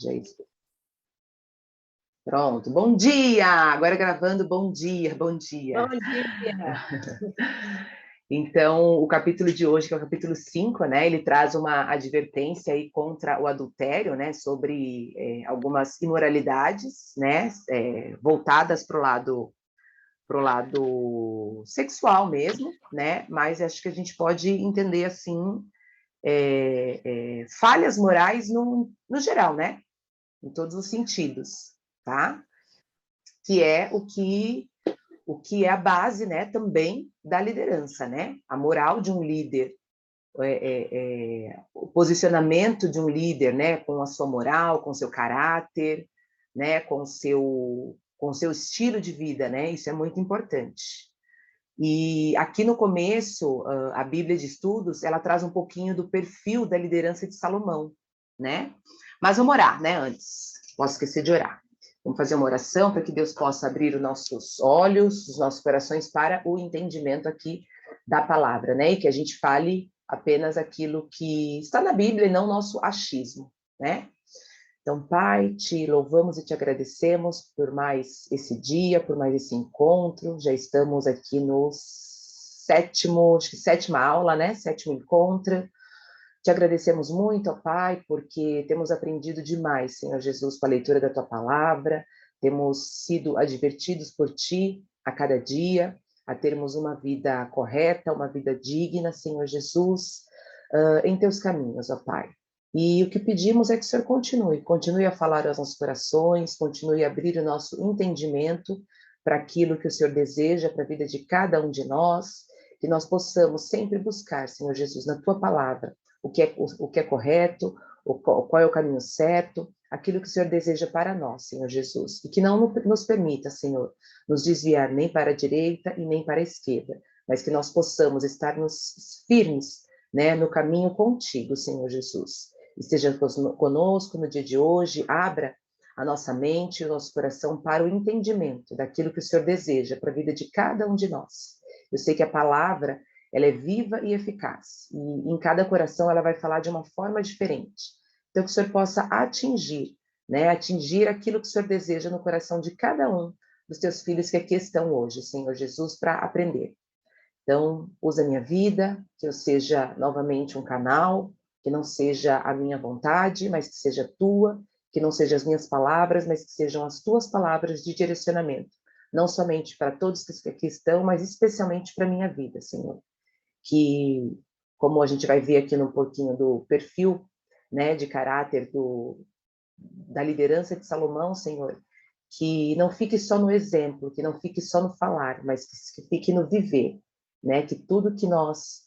Já estou. Pronto, bom dia! Agora gravando, bom dia, bom dia. Bom dia! Então, o capítulo de hoje, que é o capítulo 5, né, ele traz uma advertência aí contra o adultério, né, sobre algumas imoralidades, né, voltadas para o lado sexual mesmo, né, mas acho que a gente pode entender, assim, falhas morais no geral, né, em todos os sentidos, tá? Que é o que é a base, né, também da liderança, né? A moral de um líder, o posicionamento de um líder, né, com a sua moral, com o seu caráter, né, com o seu estilo de vida, né? Isso é muito importante. E aqui no começo, a Bíblia de Estudos, ela traz um pouquinho do perfil da liderança de Salomão, né? Mas vamos orar, né, antes. Posso esquecer de orar. Vamos fazer uma oração para que Deus possa abrir os nossos olhos, os nossos corações para o entendimento aqui da palavra, né? E que a gente fale apenas aquilo que está na Bíblia e não nosso achismo, né? Então, Pai, te louvamos e te agradecemos por mais esse dia, por mais esse encontro. Já estamos aqui no sétima aula, né? Sétimo encontro. Te agradecemos muito, ó Pai, porque temos aprendido demais, Senhor Jesus, com a leitura da Tua Palavra, temos sido advertidos por Ti a cada dia, a termos uma vida correta, uma vida digna, Senhor Jesus, em Teus caminhos, ó Pai. E o que pedimos é que o Senhor continue a falar aos nossos corações, continue a abrir o nosso entendimento para aquilo que o Senhor deseja para a vida de cada um de nós, que nós possamos sempre buscar, Senhor Jesus, na Tua Palavra, o que é correto, qual é o caminho certo, aquilo que o Senhor deseja para nós, Senhor Jesus, e que não nos permita, Senhor, nos desviar nem para a direita e nem para a esquerda, mas que nós possamos estar firmes, né, no caminho contigo, Senhor Jesus. Esteja conosco no dia de hoje, abra a nossa mente e o nosso coração para o entendimento daquilo que o Senhor deseja para a vida de cada um de nós. Eu sei que a palavra ela é viva e eficaz, e em cada coração ela vai falar de uma forma diferente. Então, que o Senhor possa atingir, né, atingir aquilo que o Senhor deseja no coração de cada um dos teus filhos que aqui estão hoje, Senhor Jesus, para aprender. Então, usa a minha vida, que eu seja novamente um canal, que não seja a minha vontade, mas que seja a tua, que não sejam as minhas palavras, mas que sejam as tuas palavras de direcionamento, não somente para todos que aqui estão, mas especialmente para a minha vida, Senhor. Que, como a gente vai ver aqui um pouquinho do perfil, né, de caráter da liderança de Salomão, Senhor, que não fique só no exemplo, que não fique só no falar, mas que fique no viver, né, que tudo que nós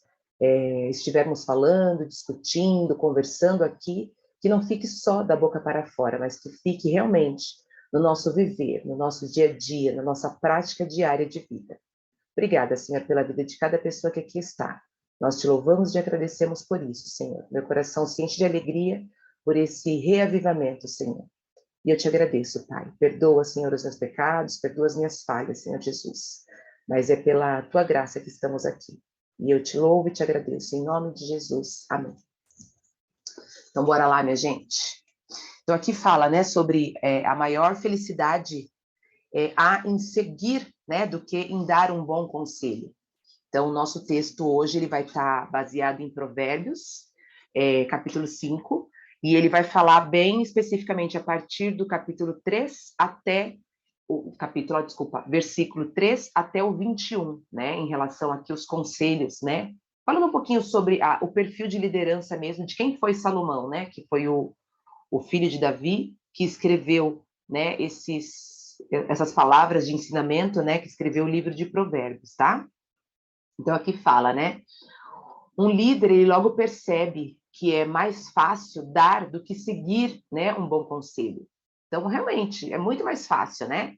estivermos falando, discutindo, conversando aqui, que não fique só da boca para fora, mas que fique realmente no nosso viver, no nosso dia a dia, na nossa prática diária de vida. Obrigada, Senhor, pela vida de cada pessoa que aqui está. Nós te louvamos e agradecemos por isso, Senhor. Meu coração se enche de alegria por esse reavivamento, Senhor. E eu te agradeço, Pai. Perdoa, Senhor, os meus pecados, perdoa as minhas falhas, Senhor Jesus. Mas é pela tua graça que estamos aqui. E eu te louvo e te agradeço, em nome de Jesus. Amém. Então, bora lá, minha gente. Então, aqui fala, né, sobre a maior felicidade há em seguir, né, do que em dar um bom conselho. Então, o nosso texto hoje ele vai estar baseado em Provérbios, capítulo 5, e ele vai falar bem especificamente a partir do capítulo 3 até versículo 3 até o 21, né, em relação aqui aos conselhos, né, falando um pouquinho sobre o perfil de liderança mesmo, de quem foi Salomão, né, que foi o filho de Davi, que escreveu, né, essas palavras de ensinamento, né, que escreveu o livro de Provérbios, tá? Então, aqui fala, né? Um líder, ele logo percebe que é mais fácil dar do que seguir, né, um bom conselho. Então, realmente, é muito mais fácil, né?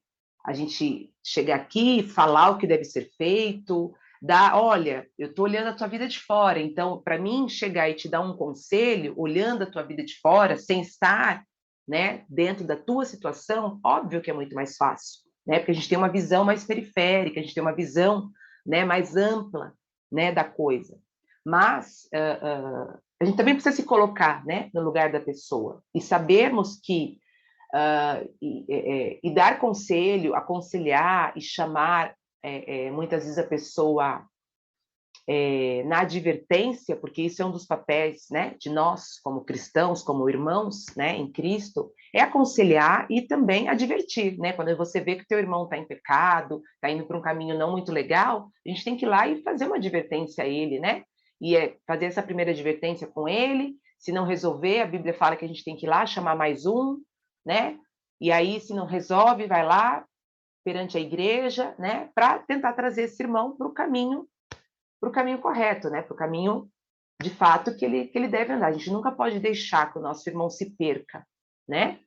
A gente chegar aqui, falar o que deve ser feito, olha, eu estou olhando a tua vida de fora, então, para mim, chegar e te dar um conselho, olhando a tua vida de fora, sem estar, né, dentro da tua situação, óbvio que é muito mais fácil, né? Porque a gente tem uma visão mais periférica, a gente tem uma visão, né, mais ampla, né, da coisa. Mas a gente também precisa se colocar, né, no lugar da pessoa e sabermos que e dar conselho, aconselhar e chamar muitas vezes a pessoa na advertência, porque isso é um dos papéis, né, de nós como cristãos, como irmãos, né, em Cristo, é aconselhar e também advertir, né? Quando você vê que o teu irmão está em pecado, está indo para um caminho não muito legal, a gente tem que ir lá e fazer uma advertência a ele, né? E fazer essa primeira advertência com ele. Se não resolver, a Bíblia fala que a gente tem que ir lá chamar mais um, né? E aí, se não resolve, vai lá perante a igreja, né, para tentar trazer esse irmão para o caminho correto, né? Para o caminho de fato que ele deve andar. A gente nunca pode deixar que o nosso irmão se perca, né?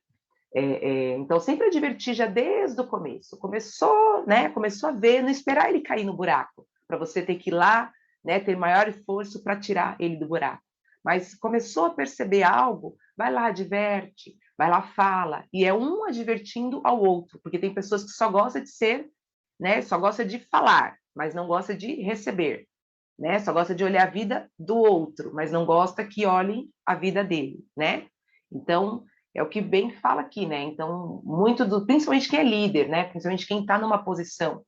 Então sempre advertir já desde o começo. Começou, né? Começou a ver, não esperar ele cair no buraco, para você ter que ir lá, né? Ter maior esforço para tirar ele do buraco. Mas começou a perceber algo, vai lá, adverte, vai lá, fala. E é um advertindo ao outro, porque tem pessoas que só gostam de ser, né? Só gosta de falar, mas não gosta de receber, né? Só gosta de olhar a vida do outro, mas não gosta que olhem a vida dele, né? Então, é o que bem fala aqui, né? Então, principalmente quem é líder, né? Principalmente quem está numa posição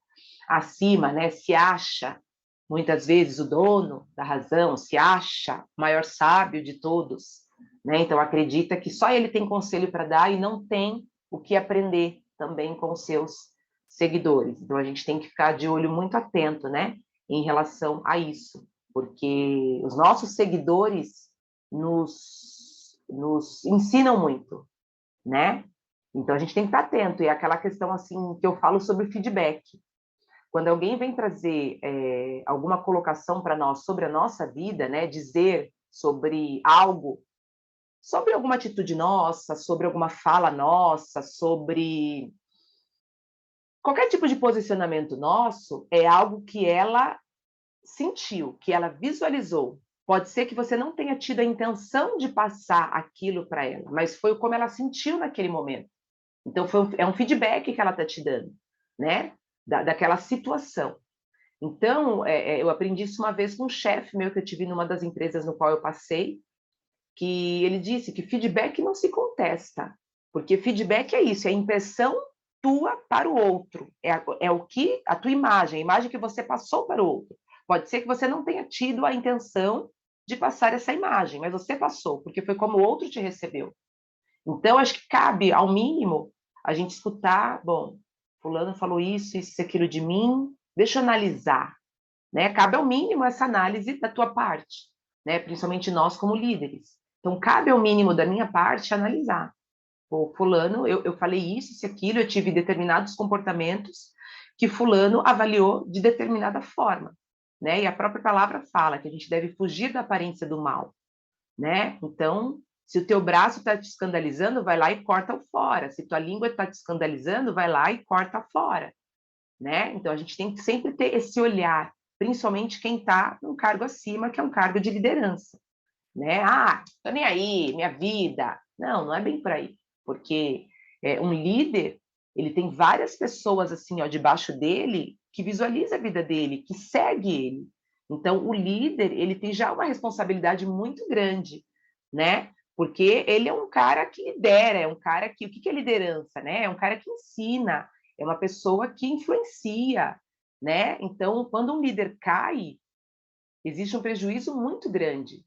acima, né? Se acha, muitas vezes, o dono da razão, se acha o maior sábio de todos, né? Então, acredita que só ele tem conselho para dar e não tem o que aprender também com os seus seguidores. Então, a gente tem que ficar de olho muito atento, né? Em relação a isso, porque os nossos seguidores nos ensinam muito, né? Então a gente tem que estar atento. E é aquela questão assim que eu falo sobre feedback. Quando alguém vem trazer alguma colocação para nós sobre a nossa vida, né? Dizer sobre algo, sobre alguma atitude nossa, sobre alguma fala nossa, sobre qualquer tipo de posicionamento nosso, é algo que ela sentiu, que ela visualizou. Pode ser que você não tenha tido a intenção de passar aquilo para ela, mas foi como ela sentiu naquele momento. Então, é um feedback que ela está te dando, né? Daquela situação. Então, eu aprendi isso uma vez com um chefe meu que eu tive numa das empresas no qual eu passei, que ele disse que feedback não se contesta, porque feedback é isso, é a impressão tua para o outro, é o que a tua imagem, a imagem que você passou para o outro. Pode ser que você não tenha tido a intenção de passar essa imagem, mas você passou, porque foi como o outro te recebeu. Então, acho que cabe, ao mínimo, a gente escutar, bom, fulano falou isso, aquilo de mim, deixa eu analisar, né? Cabe ao mínimo essa análise da tua parte, né? Principalmente nós como líderes. Então, cabe ao mínimo da minha parte analisar. Pô, fulano, eu falei isso, aquilo, eu tive determinados comportamentos que fulano avaliou de determinada forma, né? E a própria palavra fala que a gente deve fugir da aparência do mal, né? Então, se o teu braço está te escandalizando, vai lá e corta-o fora. Se tua língua está te escandalizando, vai lá e corta fora, né? Então, a gente tem que sempre ter esse olhar, principalmente quem está num cargo acima, que é um cargo de liderança, né? Ah, tô nem aí, minha vida. Não, não é bem por aí, porque um líder, ele tem várias pessoas assim, ó, debaixo dele, que visualiza a vida dele, que segue ele. Então, o líder, ele tem já uma responsabilidade muito grande, né? Porque ele é um cara que lidera, é um cara que... O que é liderança, né? É um cara que ensina, é uma pessoa que influencia, né? Então, quando um líder cai, existe um prejuízo muito grande,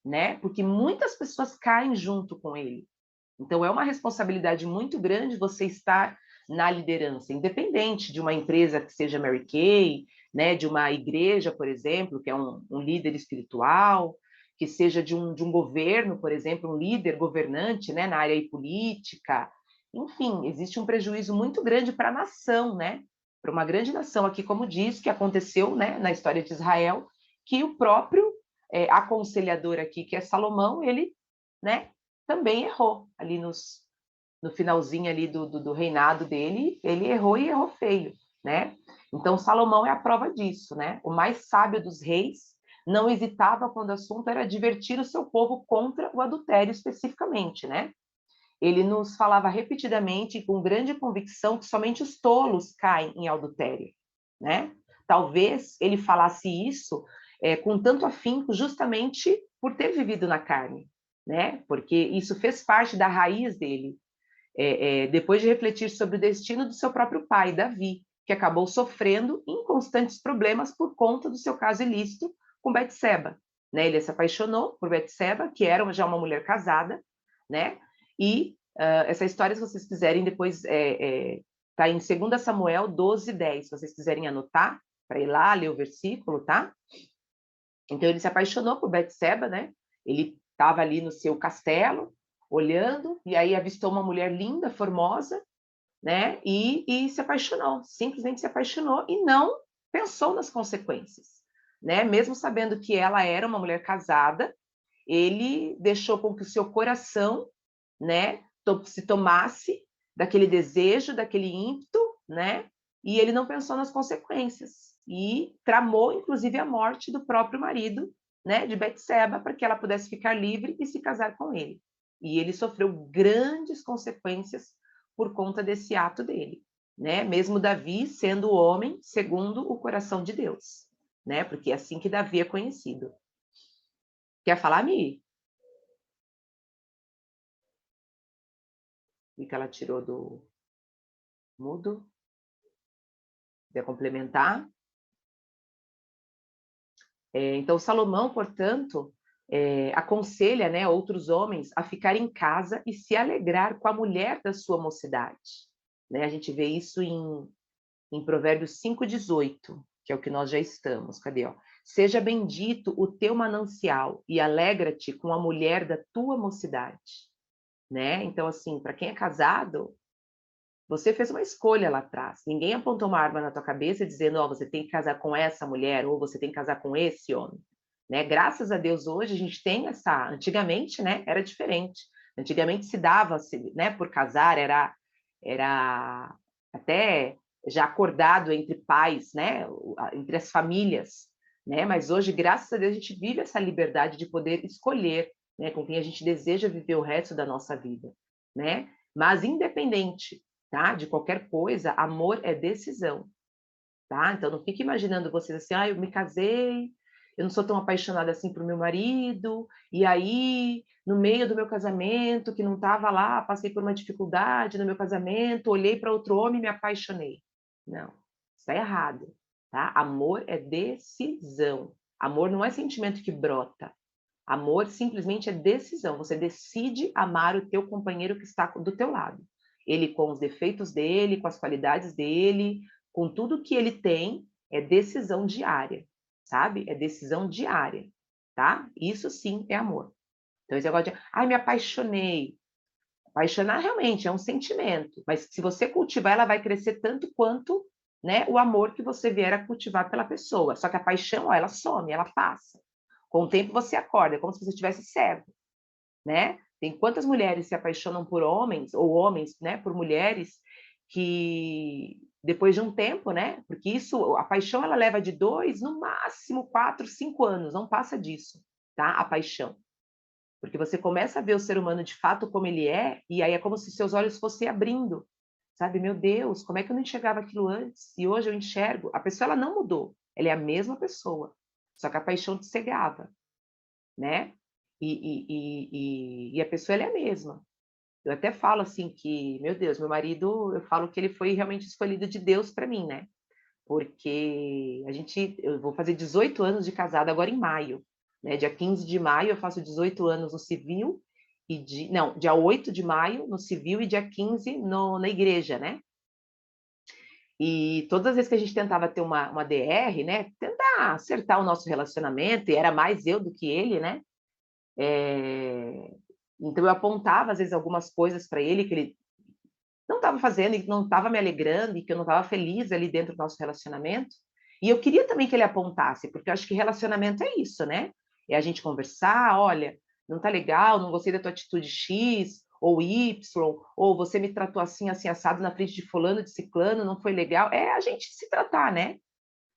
né? Porque muitas pessoas caem junto com ele. Então, é uma responsabilidade muito grande você estar na liderança, independente de uma empresa que seja Mary Kay, né? De uma igreja, por exemplo, que é um líder espiritual, que seja de um governo, por exemplo, um líder governante, né? Na área política. Enfim, existe um prejuízo muito grande para a nação, né? Para uma grande nação aqui, como diz, que aconteceu, né? Na história de Israel, que o próprio aconselhador aqui, que é Salomão, ele, né, também errou ali no finalzinho ali do reinado dele, ele errou e errou feio, né? Então, Salomão é a prova disso, né? O mais sábio dos reis não hesitava quando o assunto era divertir o seu povo contra o adultério especificamente, né? Ele nos falava repetidamente e com grande convicção que somente os tolos caem em adultério, né? Talvez ele falasse isso com tanto afinco justamente por ter vivido na carne, né? Porque isso fez parte da raiz dele. Depois de refletir sobre o destino do seu próprio pai, Davi, que acabou sofrendo inconstantes problemas por conta do seu caso ilícito com Betseba, né? Ele se apaixonou por Betseba, que era já uma mulher casada, né? E essa história, se vocês quiserem, depois tá em 2 Samuel 12:10, se vocês quiserem anotar, para ir lá ler o versículo, tá? Então ele se apaixonou por Betseba, né? Ele estava ali no seu castelo, olhando, e aí avistou uma mulher linda, formosa, né? E se apaixonou, simplesmente se apaixonou e não pensou nas consequências, né? Mesmo sabendo que ela era uma mulher casada, ele deixou com que o seu coração, né, se tomasse daquele desejo, daquele ímpeto, né? E ele não pensou nas consequências e tramou, inclusive, a morte do próprio marido, né, de Betseba, para que ela pudesse ficar livre e se casar com ele. E ele sofreu grandes consequências por conta desse ato dele, né? Mesmo Davi sendo o homem segundo o coração de Deus, né? Porque é assim que Davi é conhecido. Quer falar, Mi? E que ela tirou do mudo? Quer complementar? Então, Salomão, portanto, aconselha, né, outros homens a ficar em casa e se alegrar com a mulher da sua mocidade. Né? A gente vê isso em Provérbios 5:18, que é o que nós já estamos. Cadê? Ó? Seja bendito o teu manancial e alegra-te com a mulher da tua mocidade. Né? Então, assim, para quem é casado, você fez uma escolha lá atrás. Ninguém apontou uma arma na tua cabeça dizendo, ó, você tem que casar com essa mulher ou você tem que casar com esse homem. Né? Graças a Deus hoje a gente tem essa. Antigamente, né, era diferente. Antigamente se dava, né, por casar, era até já acordado entre pais, né, entre as famílias, né? Mas hoje, graças a Deus, a gente vive essa liberdade de poder escolher, né, com quem a gente deseja viver o resto da nossa vida, né? Mas independente, tá, de qualquer coisa, amor é decisão, tá? Então não fique imaginando vocês assim, ah, eu me casei, eu não sou tão apaixonada assim por meu marido, e aí, no meio do meu casamento, que não estava lá, passei por uma dificuldade no meu casamento, olhei para outro homem e me apaixonei. Não, está errado, tá? Amor é decisão. Amor não é sentimento que brota. Amor simplesmente é decisão. Você decide amar o teu companheiro que está do teu lado. Ele com os defeitos dele, com as qualidades dele, com tudo que ele tem, é decisão diária, sabe? É decisão diária, tá? Isso sim é amor. Então, esse negócio de, ai, me apaixonei. Apaixonar realmente é um sentimento, mas se você cultivar, ela vai crescer tanto quanto, né, o amor que você vier a cultivar pela pessoa. Só que a paixão, ó, ela some, ela passa. Com o tempo você acorda, é como se você estivesse cego, né? Tem quantas mulheres se apaixonam por homens, ou homens, né, por mulheres, que depois de um tempo, né? Porque isso, a paixão, ela leva de 2, no máximo 4, 5 anos, não passa disso, tá? A paixão. Porque você começa a ver o ser humano de fato como ele é, e aí é como se seus olhos fossem abrindo, sabe? Meu Deus, como é que eu não enxergava aquilo antes? E hoje eu enxergo. A pessoa, ela não mudou, ela é a mesma pessoa, só que a paixão te cegava, né? E a pessoa, ela é a mesma. Eu até falo assim que, meu Deus, meu marido, eu falo que ele foi realmente escolhido de Deus para mim, né? Porque eu vou fazer 18 anos de casada agora em maio, né? Dia 15 de maio eu faço 18 anos no civil, não, dia 8 de maio no civil e dia 15 na igreja, né? E todas as vezes que a gente tentava ter uma DR, né? Tentar acertar o nosso relacionamento, e era mais eu do que ele, né? Então eu apontava às vezes algumas coisas para ele que ele não estava fazendo e que não estava me alegrando e que eu não estava feliz ali dentro do nosso relacionamento. E eu queria também que ele apontasse, porque eu acho que relacionamento é isso, né? É a gente conversar, olha, não tá legal, não gostei da tua atitude X ou Y, ou você me tratou assim, assim, assado na frente de fulano, de ciclano, não foi legal. É a gente se tratar, né?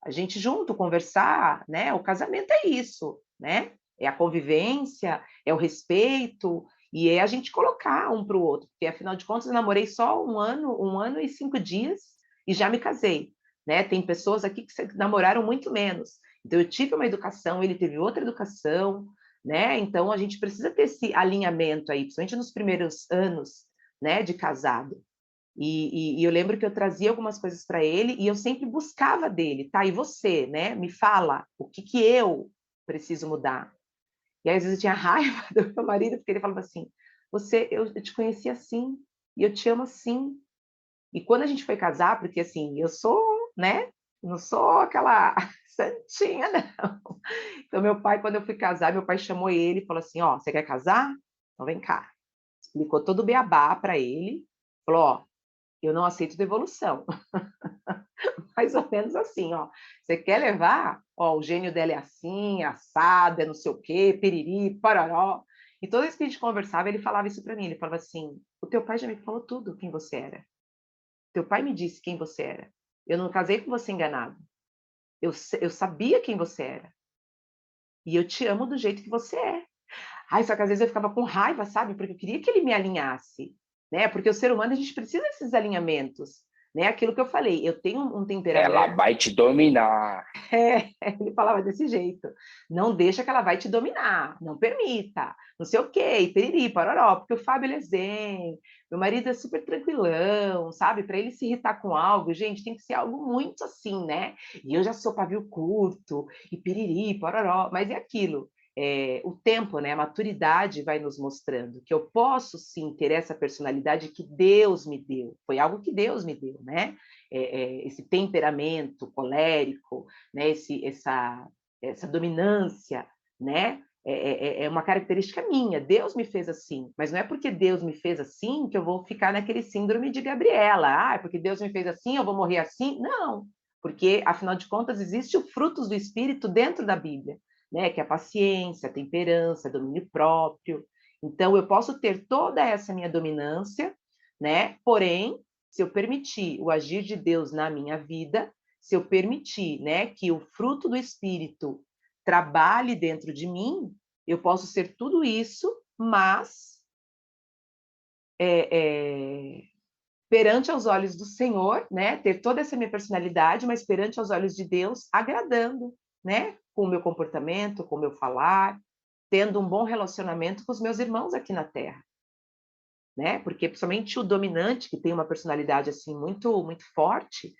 A gente junto conversar, né? O casamento é isso, né? É a convivência, é o respeito, e é a gente colocar um para o outro, porque afinal de contas eu namorei só um ano e 5 dias e já me casei, né? Tem pessoas aqui que namoraram muito menos. Então eu tive uma educação, ele teve outra educação, né? Então, a gente precisa ter esse alinhamento aí, principalmente nos primeiros anos, né, de casado. E eu lembro que eu trazia algumas coisas para ele e eu sempre buscava dele, tá? E você, né? Me fala o que eu preciso mudar. E aí, às vezes eu tinha raiva do meu marido, porque ele falava assim, eu te conheci assim, e eu te amo assim. E quando a gente foi casar, porque assim, eu sou, né? Não sou aquela santinha, não. Então, meu pai, quando eu fui casar, meu pai chamou ele e falou assim, ó, você quer casar? Então vem cá. Explicou todo o beabá para ele. Falou, ó, eu não aceito devolução. Mais ou menos assim, ó. Você quer levar? Ó, o gênio dela é assim, assado, é não sei o quê, piriri, pararó. E toda vez que a gente conversava, ele falava isso para mim. Ele falava assim, o teu pai já me falou tudo quem você era. Teu pai me disse quem você era. Eu não casei com você enganado. Eu sabia quem você era. E eu te amo do jeito que você é. Ai, só que às vezes eu ficava com raiva, sabe? Porque eu queria que ele me alinhasse, né? Porque o ser humano, a gente precisa desses alinhamentos, né? Aquilo que eu falei, eu tenho um Ela temperamento. vai te dominar. É, ele falava desse jeito. Não deixa que ela vai te dominar, não permita, não sei o quê, e piriri, pororó, porque o Fábio ele é zen, meu marido é super tranquilão, sabe? Para ele se irritar com algo, gente, tem que ser algo muito assim, né? E eu já sou pavio curto, e piriri, pororó, mas é aquilo. O tempo, né, a maturidade vai nos mostrando que eu posso sim ter essa personalidade que Deus me deu, foi algo que Deus me deu, né? Esse temperamento colérico, né, essa dominância, né? É uma característica minha. Deus me fez assim, mas não é porque Deus me fez assim que eu vou ficar naquele síndrome de Gabriela. Ah, porque Deus me fez assim, eu vou morrer assim? Não, porque afinal de contas existe o frutos do Espírito dentro da Bíblia, né? Que é a paciência, a temperança, domínio próprio. Então eu posso ter toda essa minha dominância, né? Porém, se eu permitir o agir de Deus na minha vida, se eu permitir, né, que o fruto do Espírito trabalhe dentro de mim, eu posso ser tudo isso, mas perante aos olhos do Senhor, né, ter toda essa minha personalidade, mas perante aos olhos de Deus, agradando, né, com o meu comportamento, com o meu falar, tendo um bom relacionamento com os meus irmãos aqui na Terra, né? Porque principalmente o dominante, que tem uma personalidade assim muito forte,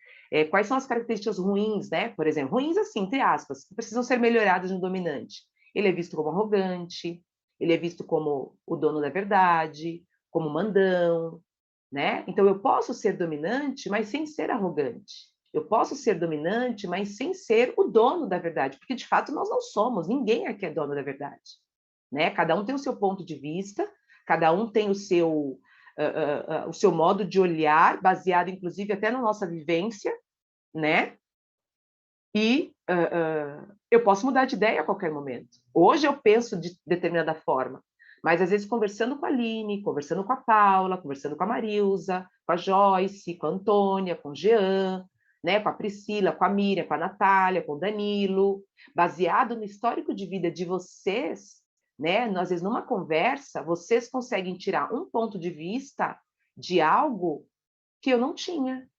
quais são as características ruins, né? Por exemplo, ruins assim, entre aspas, que precisam ser melhoradas no dominante. Ele é visto como arrogante, ele é visto como o dono da verdade, como mandão, né? Então eu posso ser dominante, mas sem ser arrogante. Eu posso ser dominante, mas sem ser o dono da verdade, porque de fato nós não somos, ninguém aqui é dono da verdade, né? Cada um tem o seu ponto de vista, cada um tem o seu modo de olhar, baseado inclusive até na nossa vivência, né? E eu posso mudar de ideia a qualquer momento. Hoje eu penso de determinada forma, mas às vezes conversando com a Aline, conversando com a Paula, conversando com a Marilza, com a Joyce, com a Antônia, com o Jean, né, com a Priscila, com a Miriam, com a Natália, com o Danilo, baseado no histórico de vida de vocês, né, às vezes numa conversa, vocês conseguem tirar um ponto de vista de algo que eu não tinha.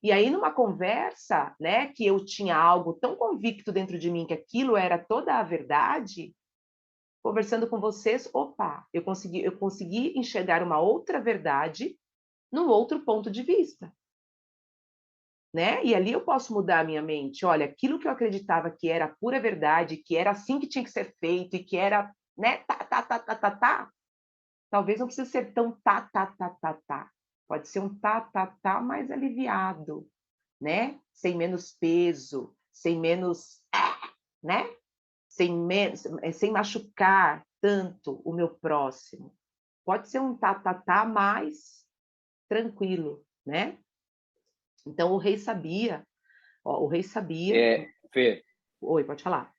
E aí, numa conversa, né, que eu tinha algo tão convicto dentro de mim que aquilo era toda a verdade, conversando com vocês, opa, eu consegui enxergar uma outra verdade num outro ponto de vista, né? E ali eu posso mudar a minha mente. Olha, aquilo que eu acreditava que era pura verdade, que era assim que tinha que ser feito e que era, né, talvez não precise ser tão tá. Pode ser um tá mais aliviado, né? Sem menos peso, sem menos, né? Sem machucar tanto o meu próximo. Pode ser um tá mais tranquilo, né? Então o rei sabia. Fê, Oi, pode falar.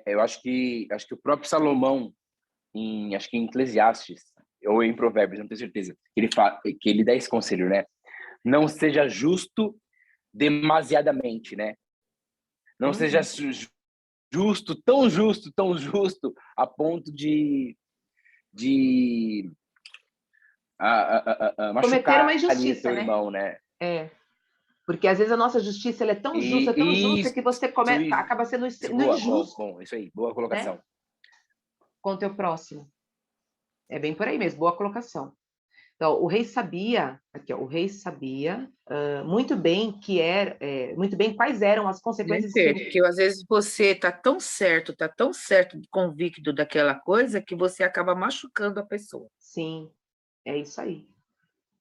eu acho que o próprio Salomão, acho que em Eclesiastes, ou em Provérbios, não tenho certeza, que ele dá esse conselho, né? Não seja justo demasiadamente, né? Não seja Uhum. tão justo, a ponto de Cometer uma machucar ali o injustiça, teu né? irmão, né? É. Porque às vezes a nossa justiça ela é tão justa que você Isso, acaba sendo no boa, injusto, bom, isso aí, boa né? colocação. Com o teu próximo. É bem por aí mesmo, boa colocação. Então, o rei sabia, aqui, ó, o rei sabia muito bem muito bem quais eram as Né, consequências Fer? Porque às vezes você está tão certo, convicto daquela coisa, que você acaba machucando a pessoa. Sim, é isso aí.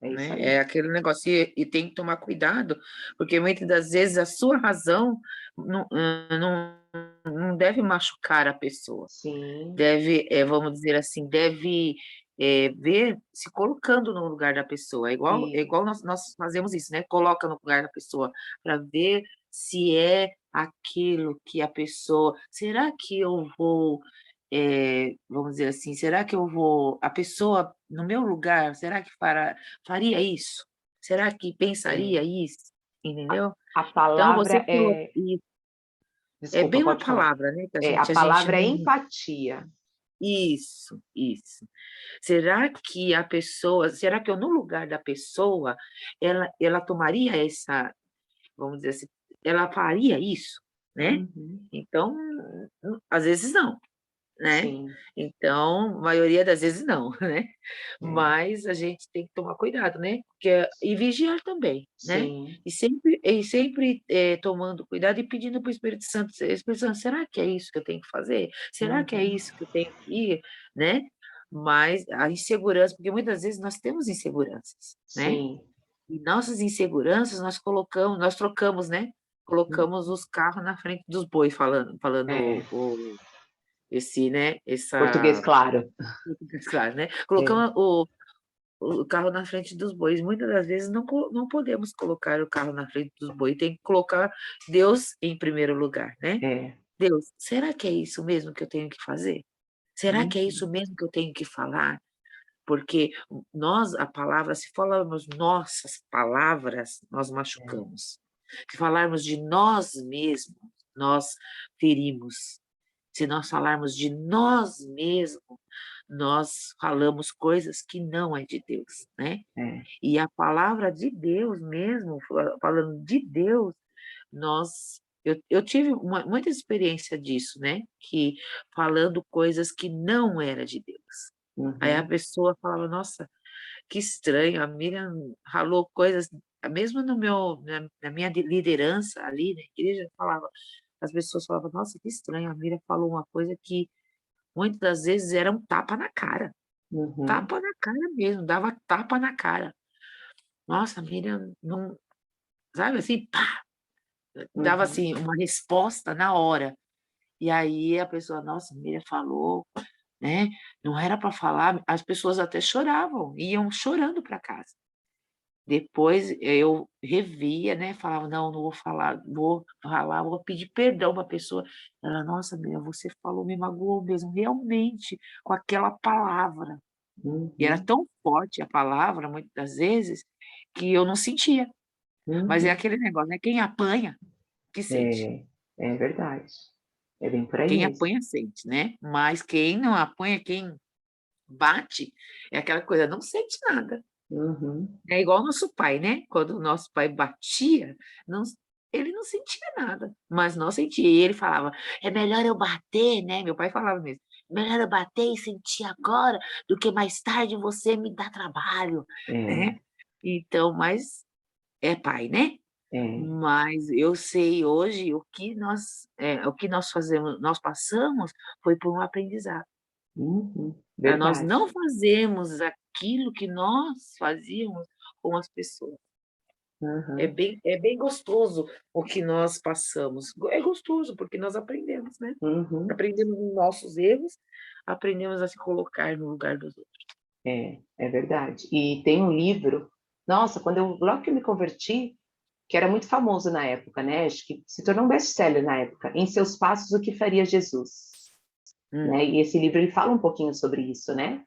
É isso Né? aí. É aquele negócio, e tem que tomar cuidado, porque muitas das vezes a sua razão não deve machucar a pessoa. Sim, Deve, vamos dizer assim, deve ver se colocando no lugar da pessoa. É e igual nós fazemos isso, né? Coloca no lugar da pessoa para ver se é aquilo que a pessoa. Será que eu vou, vamos dizer assim, será que eu vou, a pessoa no meu lugar, será que faria isso? Será que pensaria é, isso? Entendeu? a Então, você palavra falou, é. e é Desculpa, bem uma pode falar. palavra, né? Que A a gente palavra é não. empatia. Isso, isso. Será que a pessoa, será que eu, no lugar da pessoa, ela tomaria essa, vamos dizer assim, ela faria isso, né? Uhum, Então, às vezes não, né? sim, Então, a maioria das vezes não, né? é, Mas a gente tem que tomar cuidado, né? E vigiar também, né? sim. E sempre tomando cuidado e pedindo para o Espírito Santo, Espírito Santo, será que é isso que eu tenho que fazer? Será que é Uhum, isso que eu tenho que ir, né? Mas a insegurança, porque muitas vezes nós temos inseguranças, né? sim. E nossas inseguranças nós trocamos, né? Colocamos os carros na frente dos bois, falando É, esse, né? português Essa, claro. claro, né? É, Colocamos o carro na frente dos bois. Muitas das vezes não podemos colocar o carro na frente dos bois, tem que colocar Deus em primeiro lugar, né? é. Deus, será que é isso mesmo que eu tenho que fazer? Será que é Uhum, isso mesmo que eu tenho que falar? Porque nós, a palavra, se falarmos nossas palavras, nós é. machucamos. Se falarmos de nós mesmos, nós ferimos. Se nós falarmos de nós mesmos, nós falamos coisas que não é de Deus, né? É. E a palavra de Deus mesmo, falando de Deus, eu tive muita experiência disso, né? Que falando coisas que não era de Deus. Aí a Uhum, pessoa falava, nossa, que estranho, a Miriam falou coisas, mesmo na minha liderança ali na igreja, falava, as pessoas falavam, nossa, que estranho, a Miriam falou uma coisa que muitas das vezes era um uhum, tapa na cara mesmo, dava tapa na cara. Nossa, a Miriam não, sabe assim, pá, dava uhum. assim uma resposta na hora. E aí a pessoa, nossa, a Miriam falou, né? Não era para falar, as pessoas até choravam, iam chorando para casa. Depois eu revia, né, falava: "Não, não vou falar, vou pedir perdão para a pessoa". Ela: "Nossa, Miriam, você falou, me magoou mesmo, realmente, com aquela palavra". E era Uhum, tão forte a palavra, muitas das vezes, que eu não sentia. Mas é uhum. aquele negócio, né, quem apanha, que sente. É, é verdade. É bem por aí Quem mesmo. apanha sente, né, mas quem não apanha, quem bate, é aquela coisa, não sente nada. Uhum, É igual o nosso pai, né, quando o nosso pai batia, não ele não sentia nada, mas nós sentia. E ele falava: "É melhor eu bater", né, meu pai falava mesmo: "Melhor eu bater e sentir agora, do que mais tarde você me dar trabalho", né. é, Então, mas é pai, né. é. Mas eu sei hoje o que nós fazemos, nós passamos foi por um aprendizado. Uhum, Para nós verdade. não fazermos aquilo que nós fazíamos com as pessoas. Uhum, É bem gostoso o que nós passamos. É gostoso, porque nós aprendemos, né. uhum, Aprendemos os nossos erros, aprendemos a se colocar no lugar dos outros. é verdade. E tem um livro, nossa, logo que eu me converti, que era muito famoso na época, né? Acho que se tornou um best-seller na época. Em Seus Passos, o que faria Jesus? Hum, Né? E esse livro ele fala um pouquinho sobre isso, né?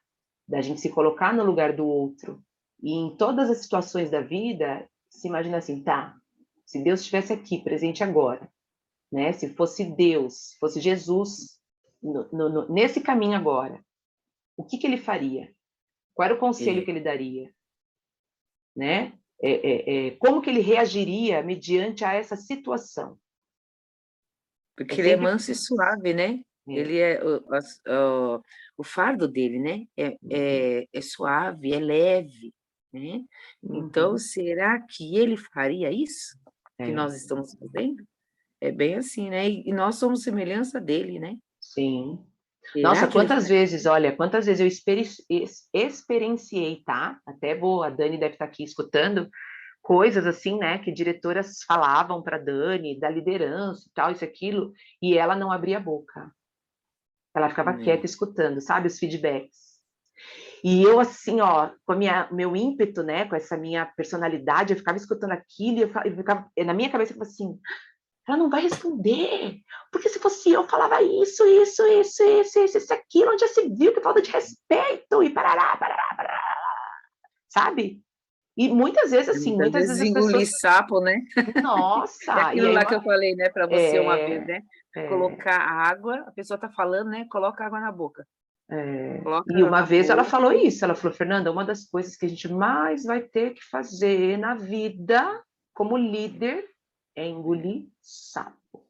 Da gente se colocar no lugar do outro. E em todas as situações da vida, se imagina assim, tá? Se Deus estivesse aqui, presente agora, né? Se fosse Deus, se fosse Jesus nesse caminho agora, o que ele faria? Qual era o conselho é, que ele daria, né? como que ele reagiria mediante a essa situação. Porque ele é manso e suave, né? É. Ele é o fardo dele, né? É suave, é leve, né? Então, será que ele faria isso que nós estamos fazendo? É bem assim, né? E nós somos semelhança dele, né? Sim. Será Nossa, que ele quantas faria? vezes, olha, quantas vezes eu experienciei, tá? Até a Dani deve estar aqui escutando, coisas assim, né, que diretoras falavam para Dani, da liderança e tal, isso, aquilo, e ela não abria a boca. Ela ficava quieta escutando, sabe, os feedbacks. E eu, assim, ó, com meu ímpeto, né, com essa minha personalidade, eu ficava escutando aquilo e na minha cabeça eu ficava assim, ela não vai responder, porque se fosse eu falava isso, aquilo, onde já se viu que falta de respeito, e parará, sabe? E muitas vezes, assim, Muitas muitas vezes vezes as engolir pessoas, sapo, né? É nossa, e aquilo aí lá que eu falei, né, para você uma vez, né? é, Colocar água, a pessoa tá falando, né? Coloca água na boca. Coloca e ela uma na vez ela boca. falou isso, ela falou, Fernanda, uma das coisas que a gente mais vai ter que fazer na vida, como líder, é engolir sapo.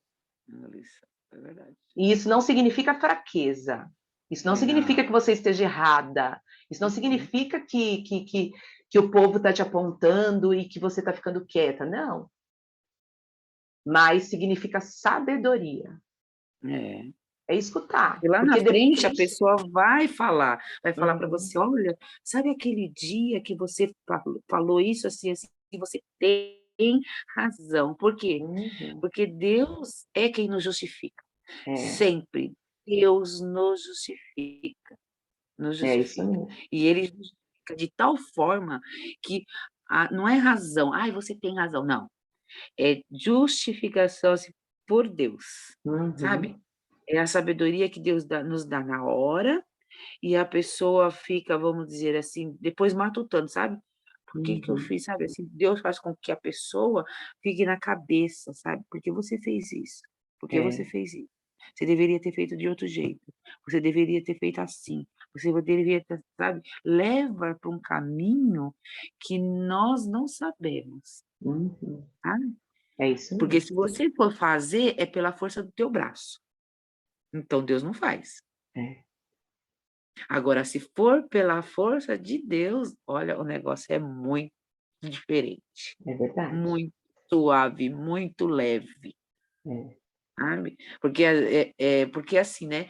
É verdade. E isso não significa fraqueza. Isso não significa que você esteja errada. Isso não significa que o povo está te apontando e que você está ficando quieta. Não. Mas significa sabedoria. É. É escutar. E lá na Porque frente a depois. pessoa vai falar para você, Uhum, olha, sabe aquele dia que você falou isso assim, assim, e você tem razão. Por quê? uhum, Porque Deus é quem nos justifica. é, Sempre. Deus nos justifica. Nos é isso justifica. mesmo. E ele justifica de tal forma que não é razão. Ai, você tem razão. Não. É justificação assim, por Deus, sabe? Uhum, É a sabedoria que Deus nos dá na hora e a pessoa fica, vamos dizer assim, depois matutando, sabe? Por que que eu uhum, fiz, sabe? Assim, Deus faz com que a pessoa fique na cabeça, sabe? Porque você fez isso? Porque você é, fez isso? Você deveria ter feito de outro jeito. Você deveria ter feito assim. Você deveria ter, sabe? Leva para um caminho que nós não sabemos, uhum, sabe? é isso Porque mesmo. se você for fazer, é pela força do teu braço. Então Deus não faz. É, Agora, se for pela força de Deus, olha, o negócio é muito diferente, é verdade. muito suave, muito leve, É, sabe? Porque assim, né?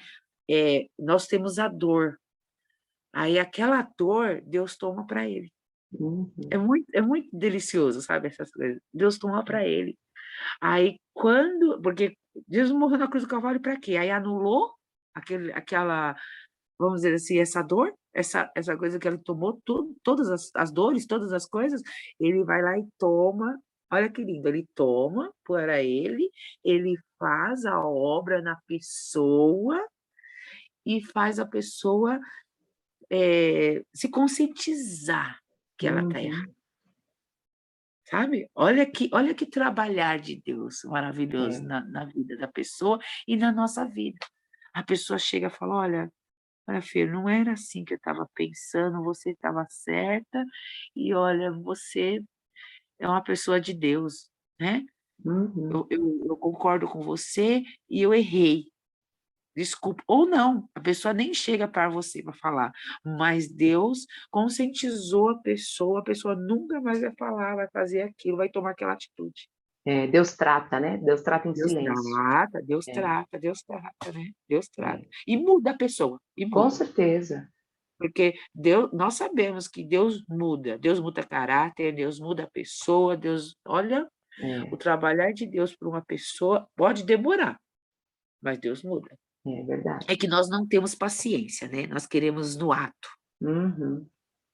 Nós temos a dor. Aí aquela dor, Deus toma para ele. uhum, É muito delicioso, sabe? Essas coisas. Deus toma para ele. Aí quando, porque Jesus morreu na cruz do Calvário para quê? Aí anulou aquela, vamos dizer assim, essa dor, essa coisa que ele tomou, todas as dores, todas as coisas, ele vai lá e toma. Olha que lindo, ele toma para ele faz a obra na pessoa e faz a pessoa se conscientizar que ela está errada, uhum, sabe? Olha que trabalhar de Deus maravilhoso é, na vida da pessoa e na nossa vida. A pessoa chega e fala, olha, filho, não era assim que eu estava pensando, você estava certa, e olha, você é uma pessoa de Deus, né? uhum, Eu concordo com você e eu errei. Desculpa. Ou não, a pessoa nem chega para você para falar, mas Deus conscientizou a pessoa nunca mais vai falar, vai fazer aquilo, vai tomar aquela atitude. Deus trata, né? Deus trata em Deus silêncio. trata, Deus É, trata, Deus trata, né? Deus trata. é, E muda a pessoa, e com muda. certeza. Porque nós sabemos que Deus muda caráter, Deus muda a pessoa, Deus, olha, o É, trabalhar de Deus para uma pessoa pode demorar, mas Deus muda. é É verdade. que nós não temos paciência, né? Nós queremos no ato, Uhum,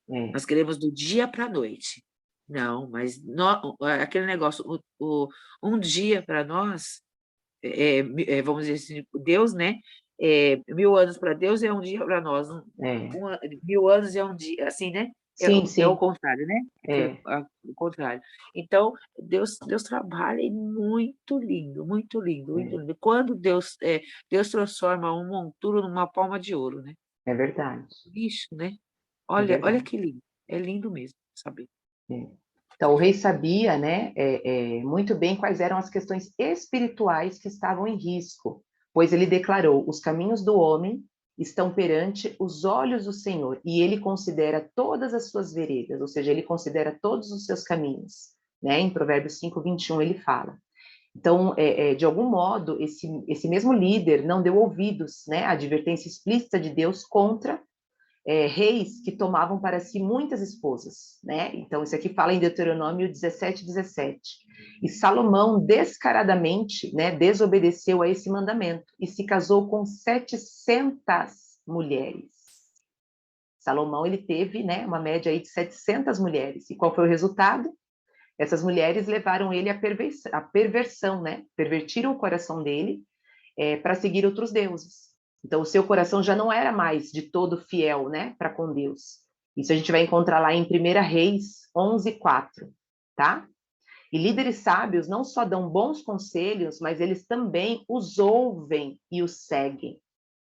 é, nós queremos do dia para a noite. Não, mas aquele negócio, um dia para nós, vamos dizer assim, Deus, né? 1000 anos para Deus é um dia para nós. é. 1000 anos é um dia, assim, né? Sim, É o sim, contrário, né? é, O contrário. Então, Deus trabalha e muito lindo, muito lindo, muito é, lindo. Quando Deus transforma um monturo numa palma de ouro, né? é verdade, Bicho, né? é Olha verdade. que lindo. É lindo mesmo, saber. É. Então, o rei sabia, né, muito bem quais eram as questões espirituais que estavam em risco, pois ele declarou: os caminhos do homem estão perante os olhos do Senhor, e ele considera todas as suas veredas, ou seja, ele considera todos os seus caminhos, né? Em Provérbios 5:21 ele fala. Então, de algum modo, esse mesmo líder não deu ouvidos, né, à advertência explícita de Deus contra reis que tomavam para si muitas esposas, né? Então, isso aqui fala em Deuteronômio 17:17. E Salomão descaradamente, né, desobedeceu a esse mandamento e se casou com 700 mulheres. Salomão, ele teve, né, uma média aí de 700 mulheres. E qual foi o resultado? Essas mulheres levaram ele à perversão, né? Pervertiram o coração dele para seguir outros deuses. Então, o seu coração já não era mais de todo fiel, né, para com Deus. Isso a gente vai encontrar lá em 1 Reis 11:4, tá? E líderes sábios não só dão bons conselhos, mas eles também os ouvem e os seguem,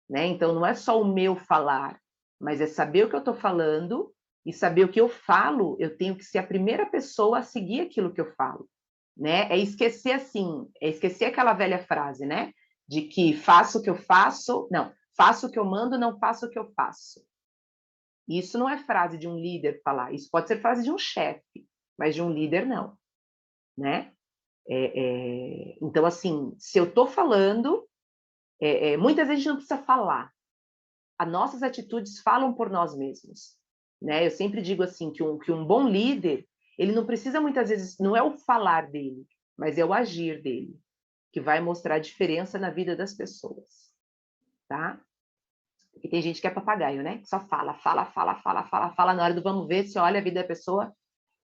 né? Então, não é só o meu falar, mas é saber o que eu estou falando e saber o que eu falo. Eu tenho que ser a primeira pessoa a seguir aquilo que eu falo, né? É esquecer assim, é esquecer aquela velha frase, né? De que faço o que eu faço, não, faço o que eu mando, não faço o que eu faço. Isso não é frase de um líder falar, isso pode ser frase de um chefe, mas de um líder não, né? Então, assim, se eu estou falando, muitas vezes a gente não precisa falar, as nossas atitudes falam por nós mesmos, né? Eu sempre digo assim, que um bom líder, ele não precisa muitas vezes, não é o falar dele, mas é o agir dele, que vai mostrar a diferença na vida das pessoas, tá? E tem gente que é papagaio, né? Que só fala, fala, fala, fala, fala, fala, na hora do vamos ver, se olha a vida da pessoa,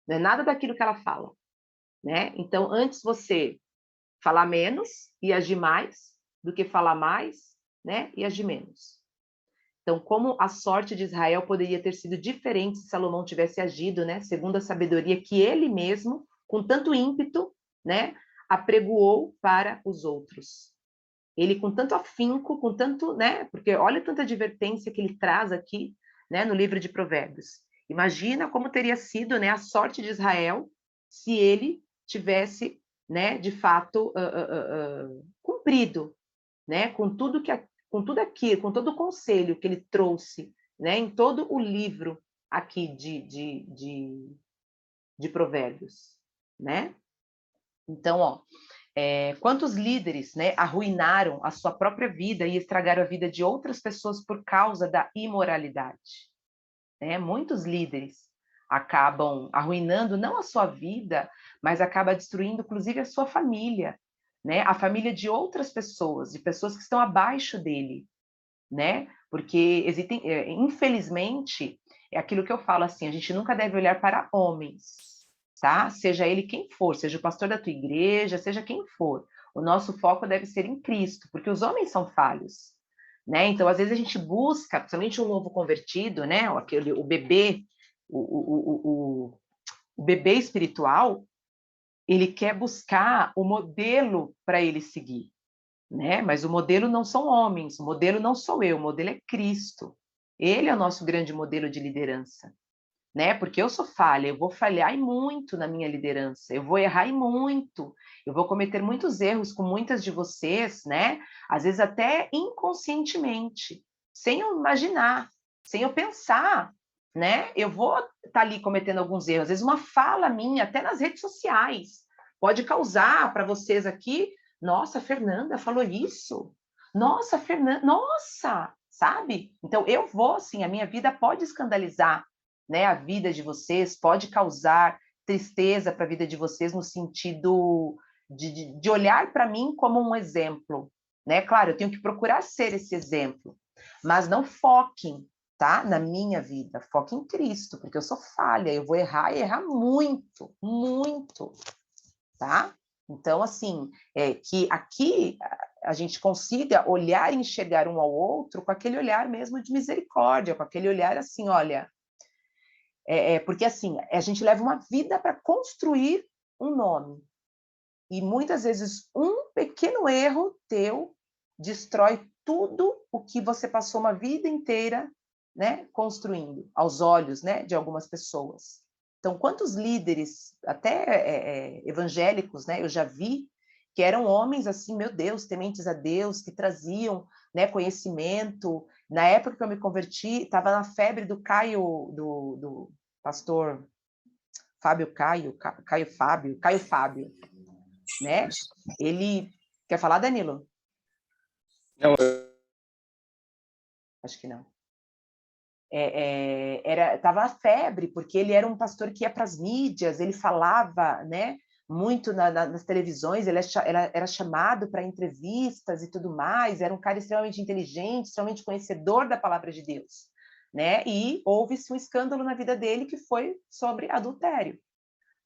não é nada daquilo que ela fala, né? Então, antes você falar menos e agir mais, do que falar mais, né? E agir menos. Então, como a sorte de Israel poderia ter sido diferente se Salomão tivesse agido, né? Segundo a sabedoria que ele mesmo, com tanto ímpeto, né? Apregoou para os outros. Ele com tanto afinco, com tanto, né? Porque olha tanta advertência que ele traz aqui, né? No livro de Provérbios. Imagina como teria sido, né? A sorte de Israel se ele tivesse, né? De fato, cumprido, né? Com tudo aquilo, com todo o conselho que ele trouxe, né? Em todo o livro aqui de Provérbios, né? Então, ó, quantos líderes, né, arruinaram a sua própria vida e estragaram a vida de outras pessoas por causa da imoralidade, né? Muitos líderes acabam arruinando não a sua vida, mas acaba destruindo, inclusive, a sua família, né? A família de outras pessoas, de pessoas que estão abaixo dele, né? Porque existem, infelizmente, é aquilo que eu falo assim, a gente nunca deve olhar para homens, tá? Seja ele quem for, seja o pastor da tua igreja, seja quem for. O nosso foco deve ser em Cristo, porque os homens são falhos, né? Então, às vezes a gente busca, principalmente um novo convertido, né? O bebê, o bebê espiritual, ele quer buscar o modelo para ele seguir, né? Mas o modelo não são homens, o modelo não sou eu, o modelo é Cristo. Ele é o nosso grande modelo de liderança, né? Porque eu sou falha, eu vou falhar e muito na minha liderança, eu vou errar e muito, eu vou cometer muitos erros com muitas de vocês, né? Às vezes até inconscientemente, sem eu imaginar, sem eu pensar, né? Eu vou estar ali cometendo alguns erros, às vezes uma fala minha, até nas redes sociais, pode causar para vocês aqui, nossa, a Fernanda falou isso. Nossa, Fernanda, nossa, sabe? Então eu vou, assim, a minha vida pode escandalizar, né, a vida de vocês, pode causar tristeza para a vida de vocês no sentido de olhar para mim como um exemplo, né? Claro, eu tenho que procurar ser esse exemplo, mas não foquem, tá? Na minha vida, foquem em Cristo, porque eu sou falha, eu vou errar e errar muito, muito, tá? Então, assim, que aqui a gente consiga olhar e enxergar um ao outro com aquele olhar mesmo de misericórdia, com aquele olhar assim, olha, porque assim, a gente leva uma vida para construir um nome. E muitas vezes um pequeno erro teu destrói tudo o que você passou uma vida inteira, né, construindo, aos olhos, né, de algumas pessoas. Então, quantos líderes, até evangélicos, né, eu já vi, que eram homens assim, meu Deus, tementes a Deus, que traziam, né, conhecimento. Na época que eu me converti, estava na febre do Caio, do pastor Caio Fábio, né? Ele quer falar, Danilo? Não, Acho que não. Tava a febre, porque ele era um pastor que ia para as mídias, ele falava, né, muito nas televisões, ele era chamado para entrevistas e tudo mais, era um cara extremamente inteligente, extremamente conhecedor da palavra de Deus, né? E houve-se um escândalo na vida dele que foi sobre adultério,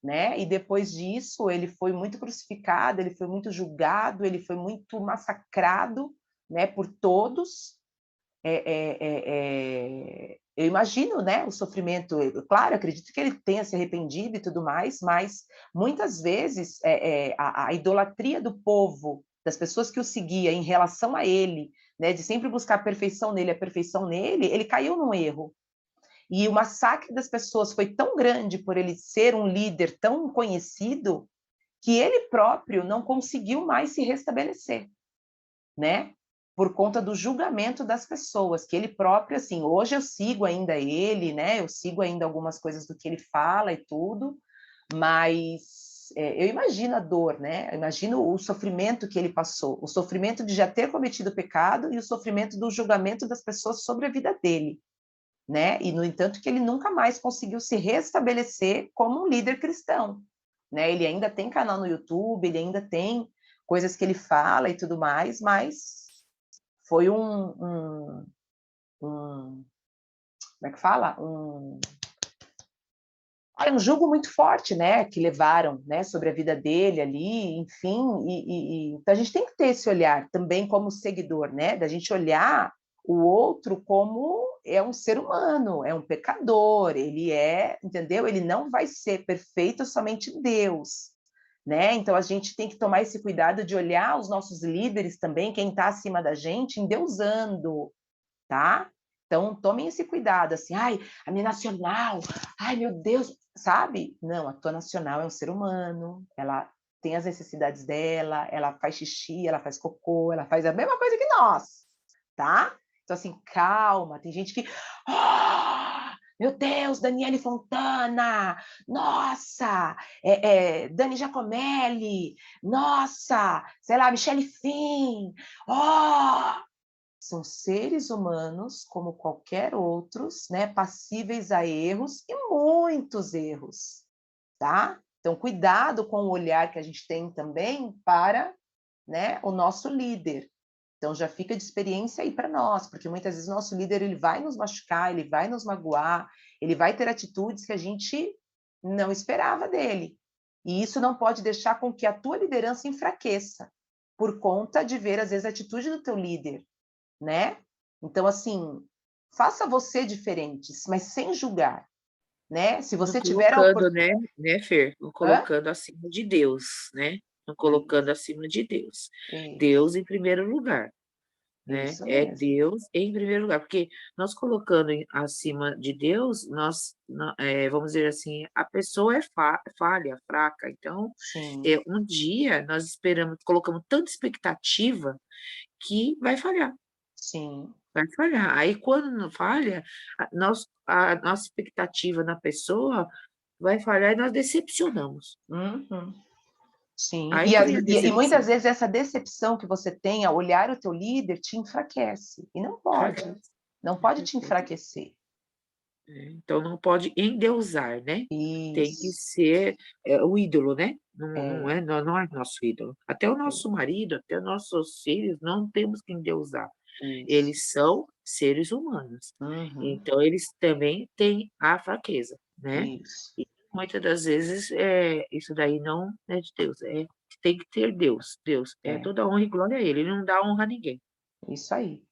né? E depois disso ele foi muito crucificado, ele foi muito julgado, ele foi muito massacrado, né, por todos. Eu imagino, né, o sofrimento. Claro, acredito que ele tenha se arrependido e tudo mais, mas muitas vezes a idolatria do povo, das pessoas que o seguia em relação a ele, né, de sempre buscar a perfeição nele, ele caiu num erro. E o massacre das pessoas foi tão grande por ele ser um líder tão conhecido que ele próprio não conseguiu mais se restabelecer, né? Por conta do julgamento das pessoas, que ele próprio, assim, hoje eu sigo ainda ele, né? Eu sigo ainda algumas coisas do que ele fala e tudo, mas eu imagino a dor, né? Eu imagino o sofrimento que ele passou, o sofrimento de já ter cometido pecado e o sofrimento do julgamento das pessoas sobre a vida dele, né? E, no entanto, que ele nunca mais conseguiu se restabelecer como um líder cristão, né? Ele ainda tem canal no YouTube, ele ainda tem coisas que ele fala e tudo mais, mas foi como é que fala? Um julgo muito forte, né, que levaram, né, sobre a vida dele ali, enfim, então a gente tem que ter esse olhar também como seguidor, né, da gente olhar o outro como é um ser humano, é um pecador, ele entendeu? Ele não vai ser perfeito, somente Deus, né? Então a gente tem que tomar esse cuidado de olhar os nossos líderes também, quem está acima da gente, endeusando, tá? Então, tomem esse cuidado, assim, ai, a minha nacional, ai, meu Deus, sabe? Não, a tua nacional é um ser humano, ela tem as necessidades dela, ela faz xixi, ela faz cocô, ela faz a mesma coisa que nós, tá? Então, assim, calma, tem gente que, meu Deus, Daniele Fontana, nossa, Dani Giacomelli, nossa, sei lá, Michele Fim, são seres humanos, como qualquer outros, né, passíveis a erros e muitos erros, tá? Então, cuidado com o olhar que a gente tem também para, né, o nosso líder. Então, já fica de experiência aí para nós, porque muitas vezes o nosso líder ele vai nos machucar, ele vai nos magoar, ele vai ter atitudes que a gente não esperava dele. E isso não pode deixar com que a tua liderança enfraqueça, por conta de ver, às vezes, a atitude do teu líder, né? Então, assim, faça você diferente, mas sem julgar, né? Se Não você tiver a colocando, oportunidade... né, Fer? Não colocando acima de Deus, né? Não colocando acima de Deus. Deus em primeiro lugar, né? Isso É mesmo. Deus em primeiro lugar, porque nós colocando acima de Deus, vamos dizer assim, a pessoa é falha, fraca. Então, Sim, um dia nós esperamos, colocamos tanta expectativa que vai falhar. sim. Vai falhar. Aí, quando não falha, a nossa expectativa na pessoa vai falhar e nós decepcionamos. Uhum. Sim. Aí que vem a E muitas decepção. vezes essa decepção que você tem ao olhar o teu líder te enfraquece. E não pode. Fracasso, Não pode te fracasso. enfraquecer. Então, não pode endeusar, né? Tem que Isso. ser o ídolo, né? Não, É, não é nosso ídolo. Até o nosso marido, até os nossos filhos, não temos que endeusar. isso. Eles são seres humanos. Uhum. Então, eles também têm a fraqueza, né? Isso. E muitas das vezes isso daí não é de Deus, tem que ter Deus. Deus é É, toda honra e glória a Ele, Ele não dá honra a ninguém. isso aí.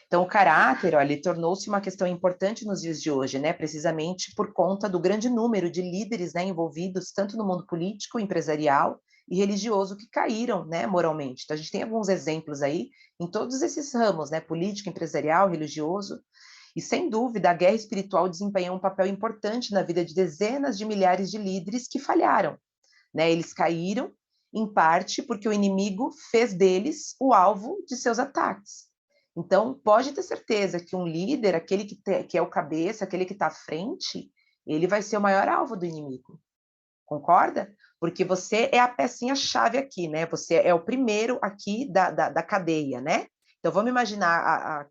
Então, o caráter, olha, ele tornou-se uma questão importante nos dias de hoje, né? Precisamente por conta do grande número de líderes, né, envolvidos tanto no mundo político, empresarial e religioso que caíram, né, moralmente. Então, a gente tem alguns exemplos aí em todos esses ramos, né? Político, empresarial, religioso. E, sem dúvida, a guerra espiritual desempenhou um papel importante na vida de dezenas de milhares de líderes que falharam, né? Eles caíram, em parte, porque o inimigo fez deles o alvo de seus ataques. Então, pode ter certeza que um líder, aquele que é o cabeça, aquele que está à frente, ele vai ser o maior alvo do inimigo. Concorda? Porque você é a pecinha-chave aqui, né? Você é o primeiro aqui da cadeia, né? Então, vamos imaginar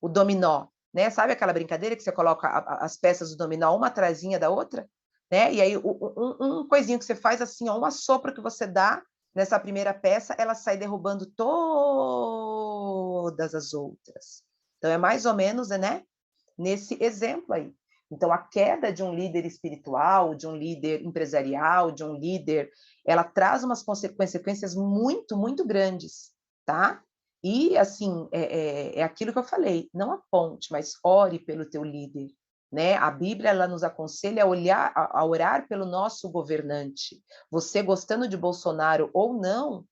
o dominó, né? Sabe aquela brincadeira que você coloca as peças do dominó uma atrasinha da outra? Né? E aí, um coisinho que você faz assim, ó, um assopro que você dá nessa primeira peça, ela sai derrubando todas as outras. Então, é mais ou menos, né? Nesse exemplo aí. Então, a queda de um líder espiritual, de um líder empresarial, de um líder, ela traz umas consequências muito, muito grandes, tá? E, assim, é aquilo que eu falei, não aponte, mas ore pelo teu líder, né? A Bíblia, ela nos aconselha a orar pelo nosso governante. Você gostando de Bolsonaro ou não,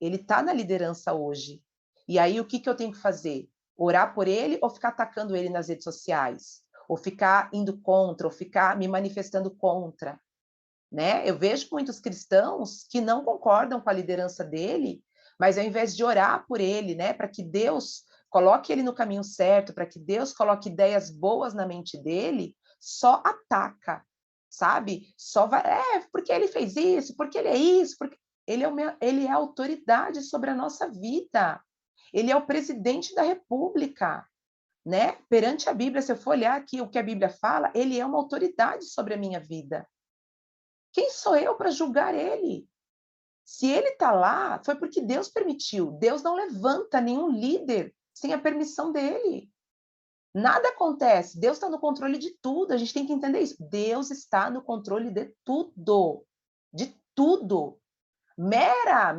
ele está na liderança hoje. E aí, o que eu tenho que fazer? Orar por ele ou ficar atacando ele nas redes sociais? Ou ficar indo contra, ou ficar me manifestando contra? Né? Eu vejo muitos cristãos que não concordam com a liderança dele, mas ao invés de orar por ele, né, para que Deus coloque ele no caminho certo, para que Deus coloque ideias boas na mente dele, só ataca, sabe? Só vai, porque ele fez isso, porque ele é isso, porque ele é a autoridade sobre a nossa vida. Ele é o presidente da República, né? Perante a Bíblia, se eu for olhar aqui o que a Bíblia fala, ele é uma autoridade sobre a minha vida. Quem sou eu para julgar ele? Se ele está lá, foi porque Deus permitiu. Deus não levanta nenhum líder sem a permissão dele. Nada acontece. Deus está no controle de tudo. A gente tem que entender isso. Deus está no controle de tudo. De tudo. Mera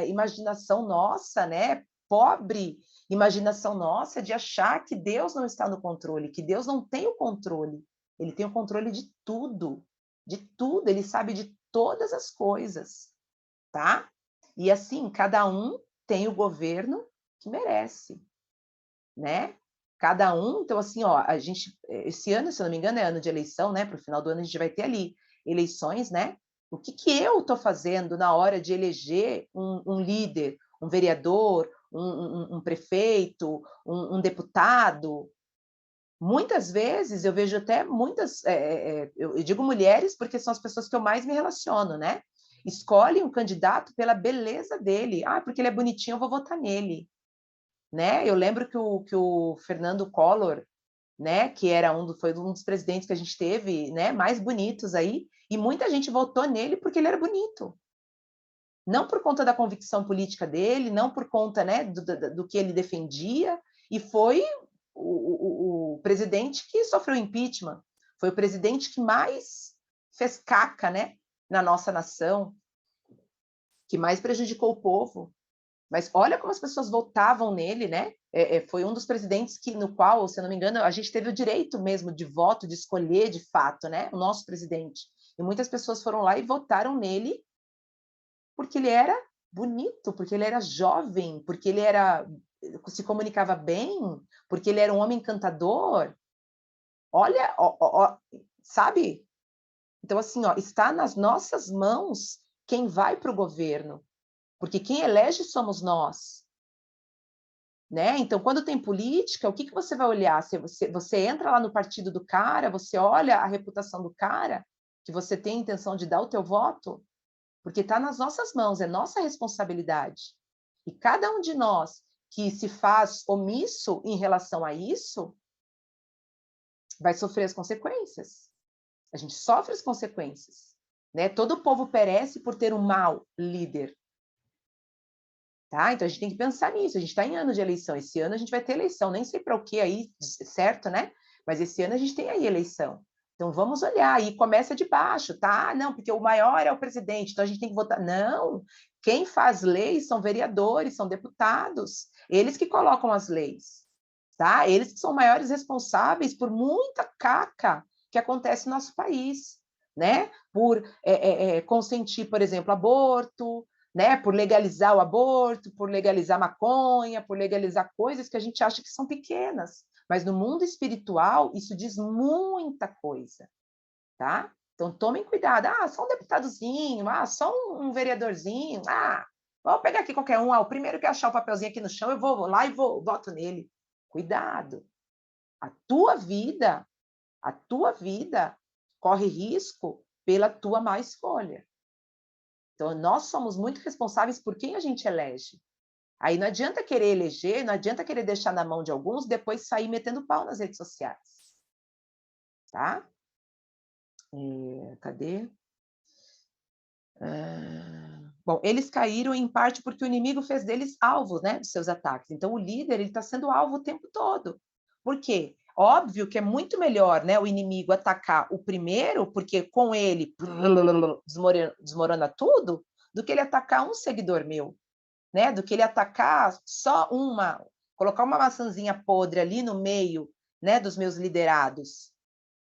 imaginação nossa, né? Pobre imaginação nossa de achar que Deus não está no controle, que Deus não tem o controle. Ele tem o controle de tudo. De tudo. Ele sabe de todas as coisas, tá? E assim, cada um tem o governo que merece, né? Cada um, então assim, ó, a gente, esse ano, se eu não me engano, é ano de eleição, né? Para o final do ano a gente vai ter ali eleições, né? O que eu estou fazendo na hora de eleger um líder, um vereador, um prefeito, um deputado? Muitas vezes eu vejo até muitas, eu digo mulheres porque são as pessoas que eu mais me relaciono, né? Escolhem um candidato pela beleza dele. Ah, porque ele é bonitinho, eu vou votar nele. Né? Eu lembro que o Fernando Collor, né, que foi um dos presidentes que a gente teve, né, mais bonitos aí, e muita gente votou nele porque ele era bonito. Não por conta da convicção política dele, não por conta, né, do que ele defendia, e foi o presidente que sofreu impeachment, foi o presidente que mais fez caca, né, na nossa nação, que mais prejudicou o povo. Mas olha como as pessoas votavam nele, né? Foi um dos presidentes no qual, se eu não me engano, a gente teve o direito mesmo de voto, de escolher de fato, né? O nosso presidente. E muitas pessoas foram lá e votaram nele porque ele era bonito, porque ele era jovem, porque ele se comunicava bem, porque ele era um homem encantador. Olha, sabe? Então, assim, ó, está nas nossas mãos quem vai para o governo, porque quem elege somos nós. Né? Então, quando tem política, o que você vai olhar? Você entra lá no partido do cara, você olha a reputação do cara, que você tem a intenção de dar o teu voto, porque está nas nossas mãos, é nossa responsabilidade. E cada um de nós que se faz omisso em relação a isso, vai sofrer as consequências. A gente sofre as consequências. Né? Todo o povo perece por ter um mau líder. Tá? Então a gente tem que pensar nisso. A gente está em ano de eleição. Esse ano a gente vai ter eleição. Nem sei para o que aí, certo, né? Mas esse ano a gente tem aí eleição. Então vamos olhar. E começa de baixo, tá? Não, porque o maior é o presidente, então a gente tem que votar. Não. Quem faz leis são vereadores, são deputados. Eles que colocam as leis. Tá? Eles que são maiores responsáveis por muita caca que acontece no nosso país. Né? Por consentir, por exemplo, aborto, né? Por legalizar o aborto, por legalizar maconha, por legalizar coisas que a gente acha que são pequenas. Mas no mundo espiritual, isso diz muita coisa, tá? Então, tomem cuidado. Ah, só um deputadozinho, ah, só um vereadorzinho, ah, vou pegar aqui qualquer um, ah, o primeiro que achar o papelzinho aqui no chão, eu vou lá e voto nele. Cuidado. A tua vida corre risco pela tua má escolha. Então, nós somos muito responsáveis por quem a gente elege. Aí não adianta querer eleger, não adianta querer deixar na mão de alguns, depois sair metendo pau nas redes sociais. Tá? Cadê? Bom, eles caíram em parte porque o inimigo fez deles alvo, né, dos seus ataques. Então, o líder ele está sendo alvo o tempo todo. Por quê? Óbvio que é muito melhor, né, o inimigo atacar o primeiro, porque com ele desmorona tudo, do que ele atacar um seguidor meu, né? Do que ele atacar só colocar uma maçãzinha podre ali no meio, né, dos meus liderados.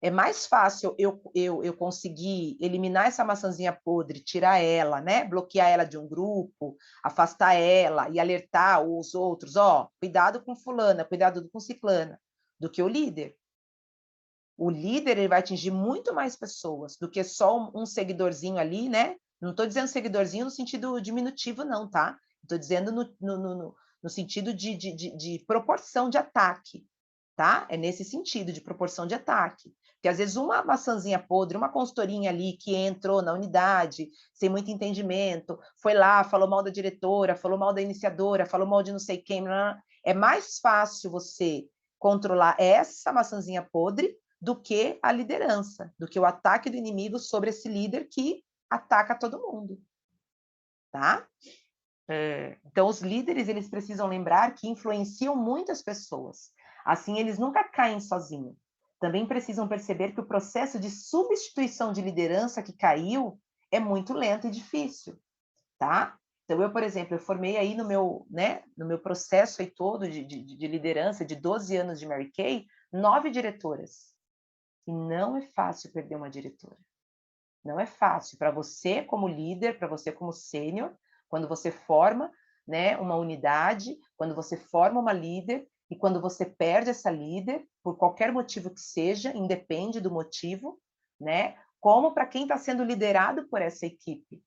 É mais fácil eu conseguir eliminar essa maçãzinha podre, tirar ela, né? Bloquear ela de um grupo, afastar ela e alertar os outros, ó, cuidado com fulana, cuidado com ciclana, do que o líder. O líder ele vai atingir muito mais pessoas do que só um seguidorzinho ali, né? Não estou dizendo seguidorzinho no sentido diminutivo, não, tá? Estou dizendo no sentido de proporção de ataque, tá? É nesse sentido, de proporção de ataque. Porque às vezes uma maçãzinha podre, uma consultorinha ali que entrou na unidade, sem muito entendimento, foi lá, falou mal da diretora, falou mal da iniciadora, falou mal de não sei quem, é mais fácil você controlar essa maçãzinha podre do que a liderança, do que o ataque do inimigo sobre esse líder que ataca todo mundo, tá? Então, os líderes, eles precisam lembrar que influenciam muitas pessoas. Assim, eles nunca caem sozinhos. Também precisam perceber que o processo de substituição de liderança que caiu é muito lento e difícil, tá? Então, eu, por exemplo, eu formei aí no meu processo aí todo de liderança, de 12 anos de Mary Kay, 9 diretoras. E não é fácil perder uma diretora. Não é fácil para você como líder, para você como sênior, quando você forma, né, uma unidade, quando você forma uma líder e quando você perde essa líder, por qualquer motivo que seja, independe do motivo, né, como para quem está sendo liderado por essa equipe.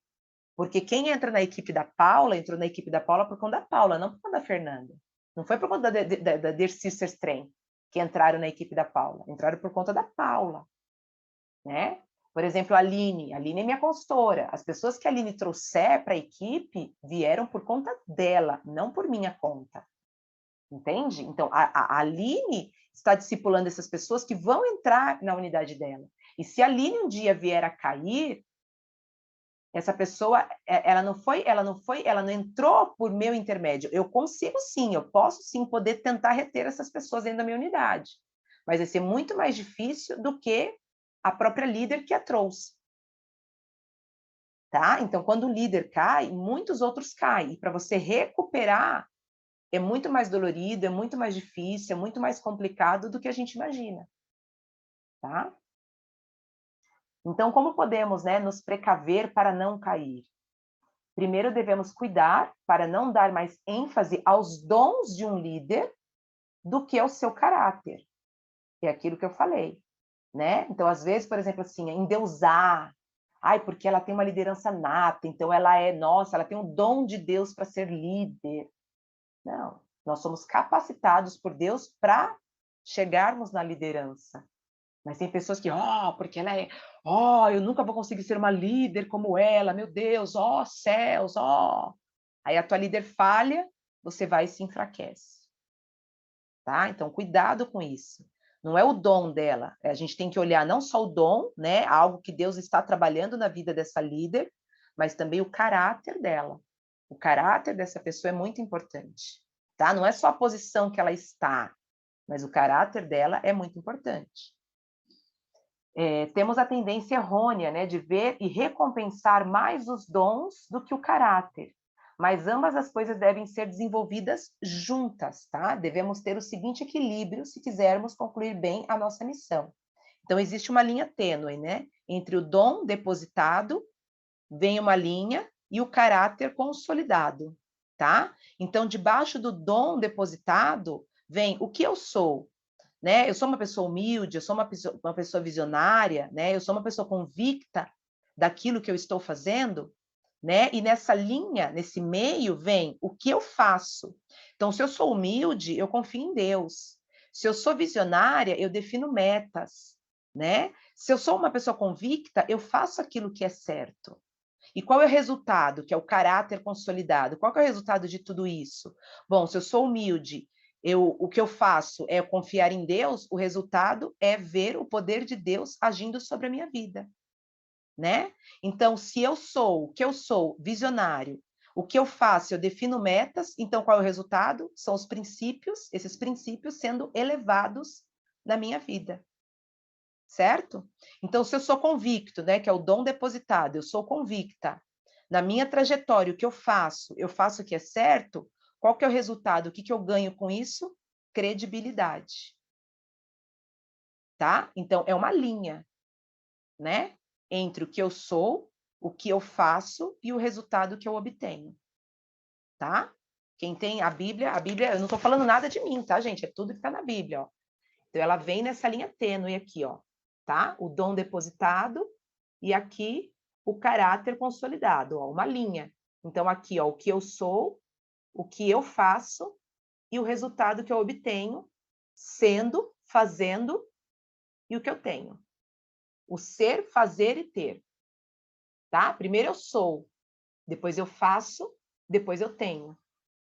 Porque quem entra na equipe da Paula, entrou na equipe da Paula por conta da Paula, não por conta da Fernanda. Não foi por conta da Dear Sisters Trem que entraram na equipe da Paula. Entraram por conta da Paula, né? Por exemplo, a Aline é minha consultora. As pessoas que a Aline trouxer para a equipe vieram por conta dela, não por minha conta. Entende? Então, a Aline está discipulando essas pessoas que vão entrar na unidade dela. E se a Aline um dia vier a cair, essa pessoa, ela não entrou por meu intermédio. Eu consigo sim, eu posso sim poder tentar reter essas pessoas dentro da minha unidade. Mas vai ser muito mais difícil do que a própria líder que a trouxe. Tá? Então, quando o líder cai, muitos outros caem. E para você recuperar, é muito mais dolorido, é muito mais difícil, é muito mais complicado do que a gente imagina. Tá? Então, como podemos, né, nos precaver para não cair? Primeiro, devemos cuidar para não dar mais ênfase aos dons de um líder do que ao seu caráter. É aquilo que eu falei, né? Então, às vezes, por exemplo, assim, endeusar. Ai, porque ela tem uma liderança nata, então ela tem um dom de Deus para ser líder. Não, nós somos capacitados por Deus para chegarmos na liderança. Mas tem pessoas que, porque ela eu nunca vou conseguir ser uma líder como ela, meu Deus, céus, Aí a tua líder falha, você vai e se enfraquece. Tá? Então, cuidado com isso. Não é o dom dela, a gente tem que olhar não só o dom, né, algo que Deus está trabalhando na vida dessa líder, mas também o caráter dela. O caráter dessa pessoa é muito importante, tá? Não é só a posição que ela está, mas o caráter dela é muito importante. Temos a tendência errônea, né, de ver e recompensar mais os dons do que o caráter. Mas ambas as coisas devem ser desenvolvidas juntas, tá? Devemos ter o seguinte equilíbrio se quisermos concluir bem a nossa missão. Então, existe uma linha tênue, né? Entre o dom depositado, vem uma linha, e o caráter consolidado, tá? Então, debaixo do dom depositado, vem o que eu sou, né? Eu sou uma pessoa humilde, eu sou uma pessoa visionária, né? Eu sou uma pessoa convicta daquilo que eu estou fazendo, né? E nessa linha, nesse meio, vem o que eu faço. Então, se eu sou humilde, eu confio em Deus. Se eu sou visionária, eu defino metas, né? Se eu sou uma pessoa convicta, eu faço aquilo que é certo. E qual é o resultado? Que é o caráter consolidado. Qual é o resultado de tudo isso? Bom, se eu sou humilde, o que eu faço é confiar em Deus, o resultado é ver o poder de Deus agindo sobre a minha vida, né? Então, se eu sou, o que eu sou, visionário, o que eu faço, eu defino metas, então qual é o resultado? São os princípios, esses princípios sendo elevados na minha vida. Certo? Então, se eu sou convicto, né, que é o dom depositado, eu sou convicta na minha trajetória, o que eu faço o que é certo, qual que é o resultado? O que que eu ganho com isso? Credibilidade. Tá? Então, é uma linha, né, entre o que eu sou, o que eu faço e o resultado que eu obtenho. Tá? Quem tem a Bíblia, eu não estou falando nada de mim, tá, gente? É tudo que está na Bíblia, ó. Então, ela vem nessa linha tênue aqui, ó. Tá? O dom depositado e aqui o caráter consolidado, ó, uma linha. Então, aqui, ó, o que eu sou, o que eu faço e o resultado que eu obtenho, sendo, fazendo e o que eu tenho. O ser, fazer e ter. Tá? Primeiro eu sou, depois eu faço, depois eu tenho.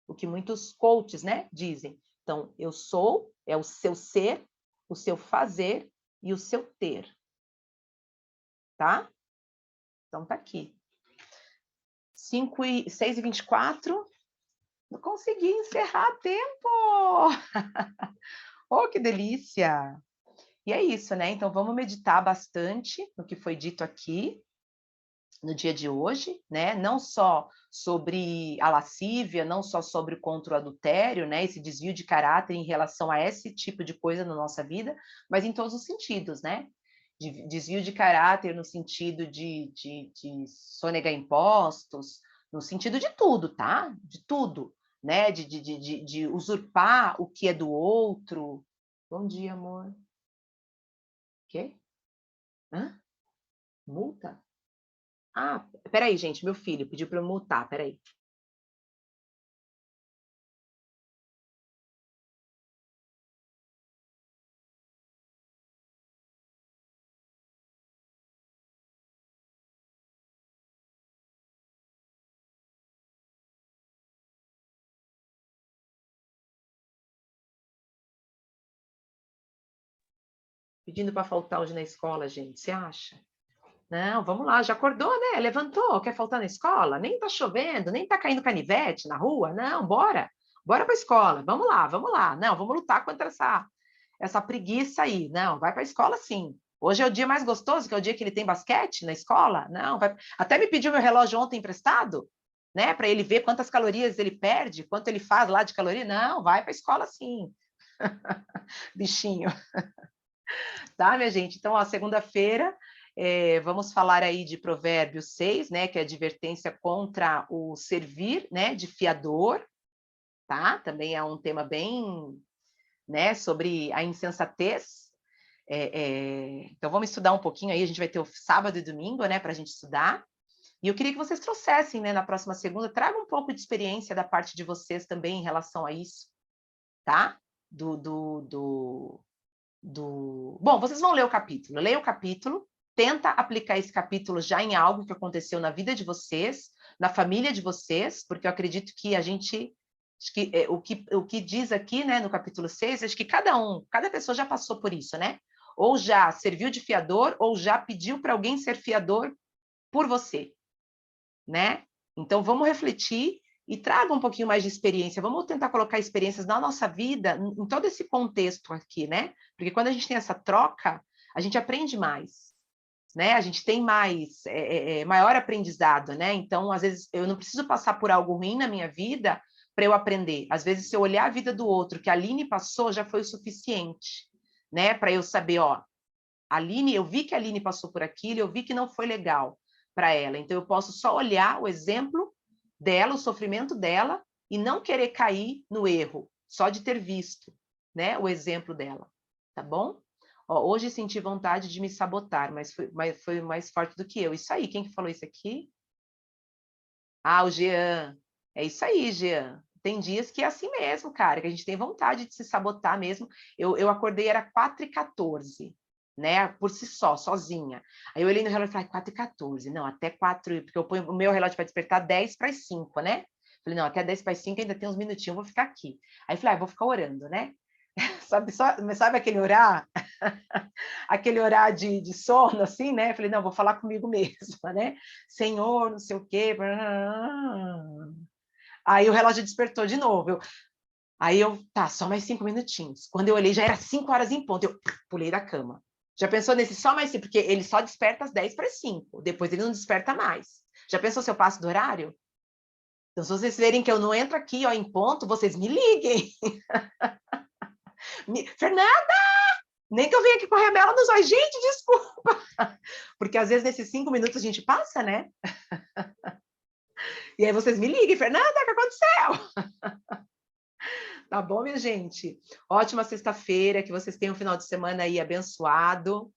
O que muitos coaches, né, dizem. Então, eu sou, é o seu ser, o seu fazer e o seu ter. Tá? Então, tá aqui. 6h24. Não consegui encerrar a tempo! Oh, que delícia! E é isso, né? Então, vamos meditar bastante no que foi dito aqui, no dia de hoje, né? Não só sobre a lascívia, não só sobre contra o adultério, né? Esse desvio de caráter em relação a esse tipo de coisa na nossa vida, mas em todos os sentidos, né? Desvio de caráter no sentido de sonegar impostos, no sentido de tudo, tá? De tudo, né? De usurpar o que é do outro. Bom dia, amor. Quê? Hã? Multa? Ah, peraí, gente, meu filho pediu para eu multar, peraí. Pedindo para faltar hoje na escola, gente, você acha? Não, vamos lá, já acordou, né? Levantou, quer faltar na escola? Nem tá chovendo, nem tá caindo canivete na rua. Não, bora. Bora para a escola. Vamos lá, vamos lá. Não, vamos lutar contra essa preguiça aí. Não, vai para a escola sim. Hoje é o dia mais gostoso, que é o dia que ele tem basquete na escola. Não, vai. Até me pediu meu relógio ontem emprestado, né, para ele ver quantas calorias ele perde, quanto ele faz lá de caloria. Não, vai para a escola sim. Bichinho. Tá, minha gente? Então, ó, segunda-feira, vamos falar aí de Provérbios 6, né, que é a advertência contra o servir, né, de fiador, tá? Também é um tema bem, né, sobre a insensatez. Então, vamos estudar um pouquinho aí, a gente vai ter o sábado e domingo, né, para a gente estudar. E eu queria que vocês trouxessem, né, na próxima segunda, tragam um pouco de experiência da parte de vocês também em relação a isso, tá? Bom, vocês vão ler o capítulo. Leia o capítulo, tenta aplicar esse capítulo já em algo que aconteceu na vida de vocês, na família de vocês, porque eu acredito que a gente... Acho que, o que diz aqui, né, no capítulo 6, acho que cada pessoa já passou por isso, né? Ou já serviu de fiador, ou já pediu para alguém ser fiador por você, né? Então, vamos refletir e traga um pouquinho mais de experiência. Vamos tentar colocar experiências na nossa vida, em todo esse contexto aqui, né? Porque quando a gente tem essa troca, a gente aprende mais, né? A gente tem maior aprendizado, né? Então, às vezes, eu não preciso passar por algo ruim na minha vida para eu aprender. Às vezes, se eu olhar a vida do outro, que a Aline passou, já foi o suficiente, né? Para eu saber, ó, Aline, eu vi que a Aline passou por aquilo, eu vi que não foi legal. para ela. Então, eu posso só olhar o exemplo dela, o sofrimento dela, e não querer cair no erro, só de ter visto, né, o exemplo dela, tá bom? Ó, hoje senti vontade de me sabotar, mas foi mais forte do que eu. Isso aí, quem que falou isso aqui? Ah, o Jean. É isso aí, Jean. Tem dias que é assim mesmo, cara, que a gente tem vontade de se sabotar mesmo. Eu acordei, era 4h14, né? Por si só, sozinha. Aí eu olhei no relógio e falei, 4h14. Não, até 4, porque eu ponho o meu relógio para despertar 10 para as 5, né? Falei, não, até 10 para as 5 ainda tem uns minutinhos, eu vou ficar aqui. Aí falei, vou ficar orando, né? Sabe aquele orar? Aquele orar de sono, assim, né? Falei, não, vou falar comigo mesma, né? Senhor, não sei o quê. Aí o relógio despertou de novo. Aí tá, só mais 5 minutinhos. Quando eu olhei, já era 5 horas em ponto. Eu pulei da cama. Já pensou nesse só mais 5? Porque ele só desperta às 10 para as 5. Depois ele não desperta mais. Já pensou se eu passo do horário? Então, se vocês verem que eu não entro aqui, ó, em ponto, vocês me liguem. Fernanda! Nem que eu venha aqui com a remela nos olhos. Gente, desculpa! Porque às vezes nesses 5 minutos a gente passa, né? E aí vocês me liguem. Fernanda, o que aconteceu? Tá bom, minha gente? Ótima sexta-feira, que vocês tenham um final de semana aí abençoado.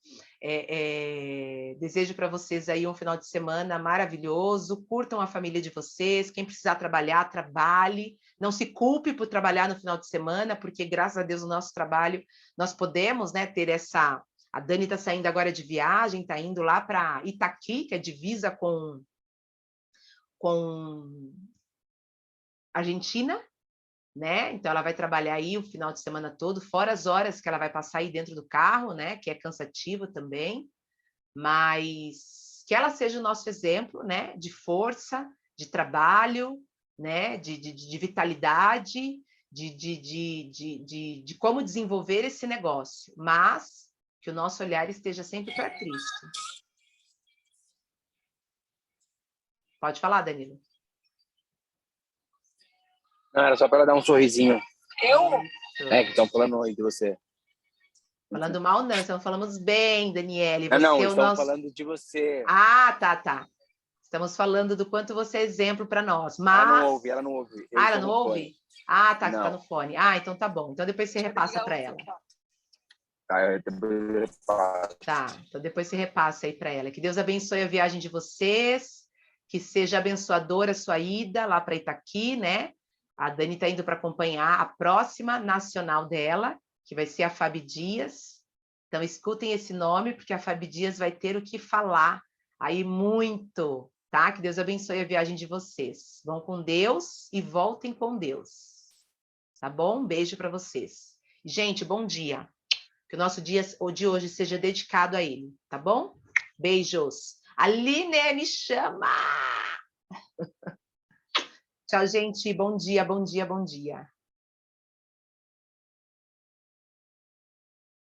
Desejo para vocês aí um final de semana maravilhoso. Curtam a família de vocês. Quem precisar trabalhar, trabalhe. Não se culpe por trabalhar no final de semana, porque graças a Deus o nosso trabalho, nós podemos, né, ter essa... A Dani está saindo agora de viagem, está indo lá para Itaqui, que é divisa com Argentina, né? Então ela vai trabalhar aí o final de semana todo, fora as horas que ela vai passar aí dentro do carro, né? Que é cansativo também, mas que ela seja o nosso exemplo, né? De força, de trabalho, né? De vitalidade, de como desenvolver esse negócio, mas que o nosso olhar esteja sempre para Cristo. Pode falar, Danilo. Não, era só para ela dar um sorrisinho. Eu? Que estão falando aí de você. Falando mal, não, estamos falando bem, Daniele. Você Não, é o estão nosso... falando de você. Ah, tá. Estamos falando do quanto você é exemplo para nós, mas... Ela não ouve. Ela não ouve? Ah, tá, que tá Não. no fone. Ah, então tá bom. Então depois você repassa para ela. Tá, então depois você repassa aí para ela. Que Deus abençoe a viagem de vocês, que seja abençoadora a sua ida lá para Itaqui, né? A Dani está indo para acompanhar a próxima nacional dela, que vai ser a Fabi Dias. Então escutem esse nome, porque a Fabi Dias vai ter o que falar aí muito, tá? Que Deus abençoe a viagem de vocês. Vão com Deus e voltem com Deus. Tá bom? Um beijo para vocês. Gente, bom dia. Que o nosso dia de hoje seja dedicado a ele, tá bom? Beijos. Aline, me chama! Tchau, gente. Bom dia, bom dia, bom dia.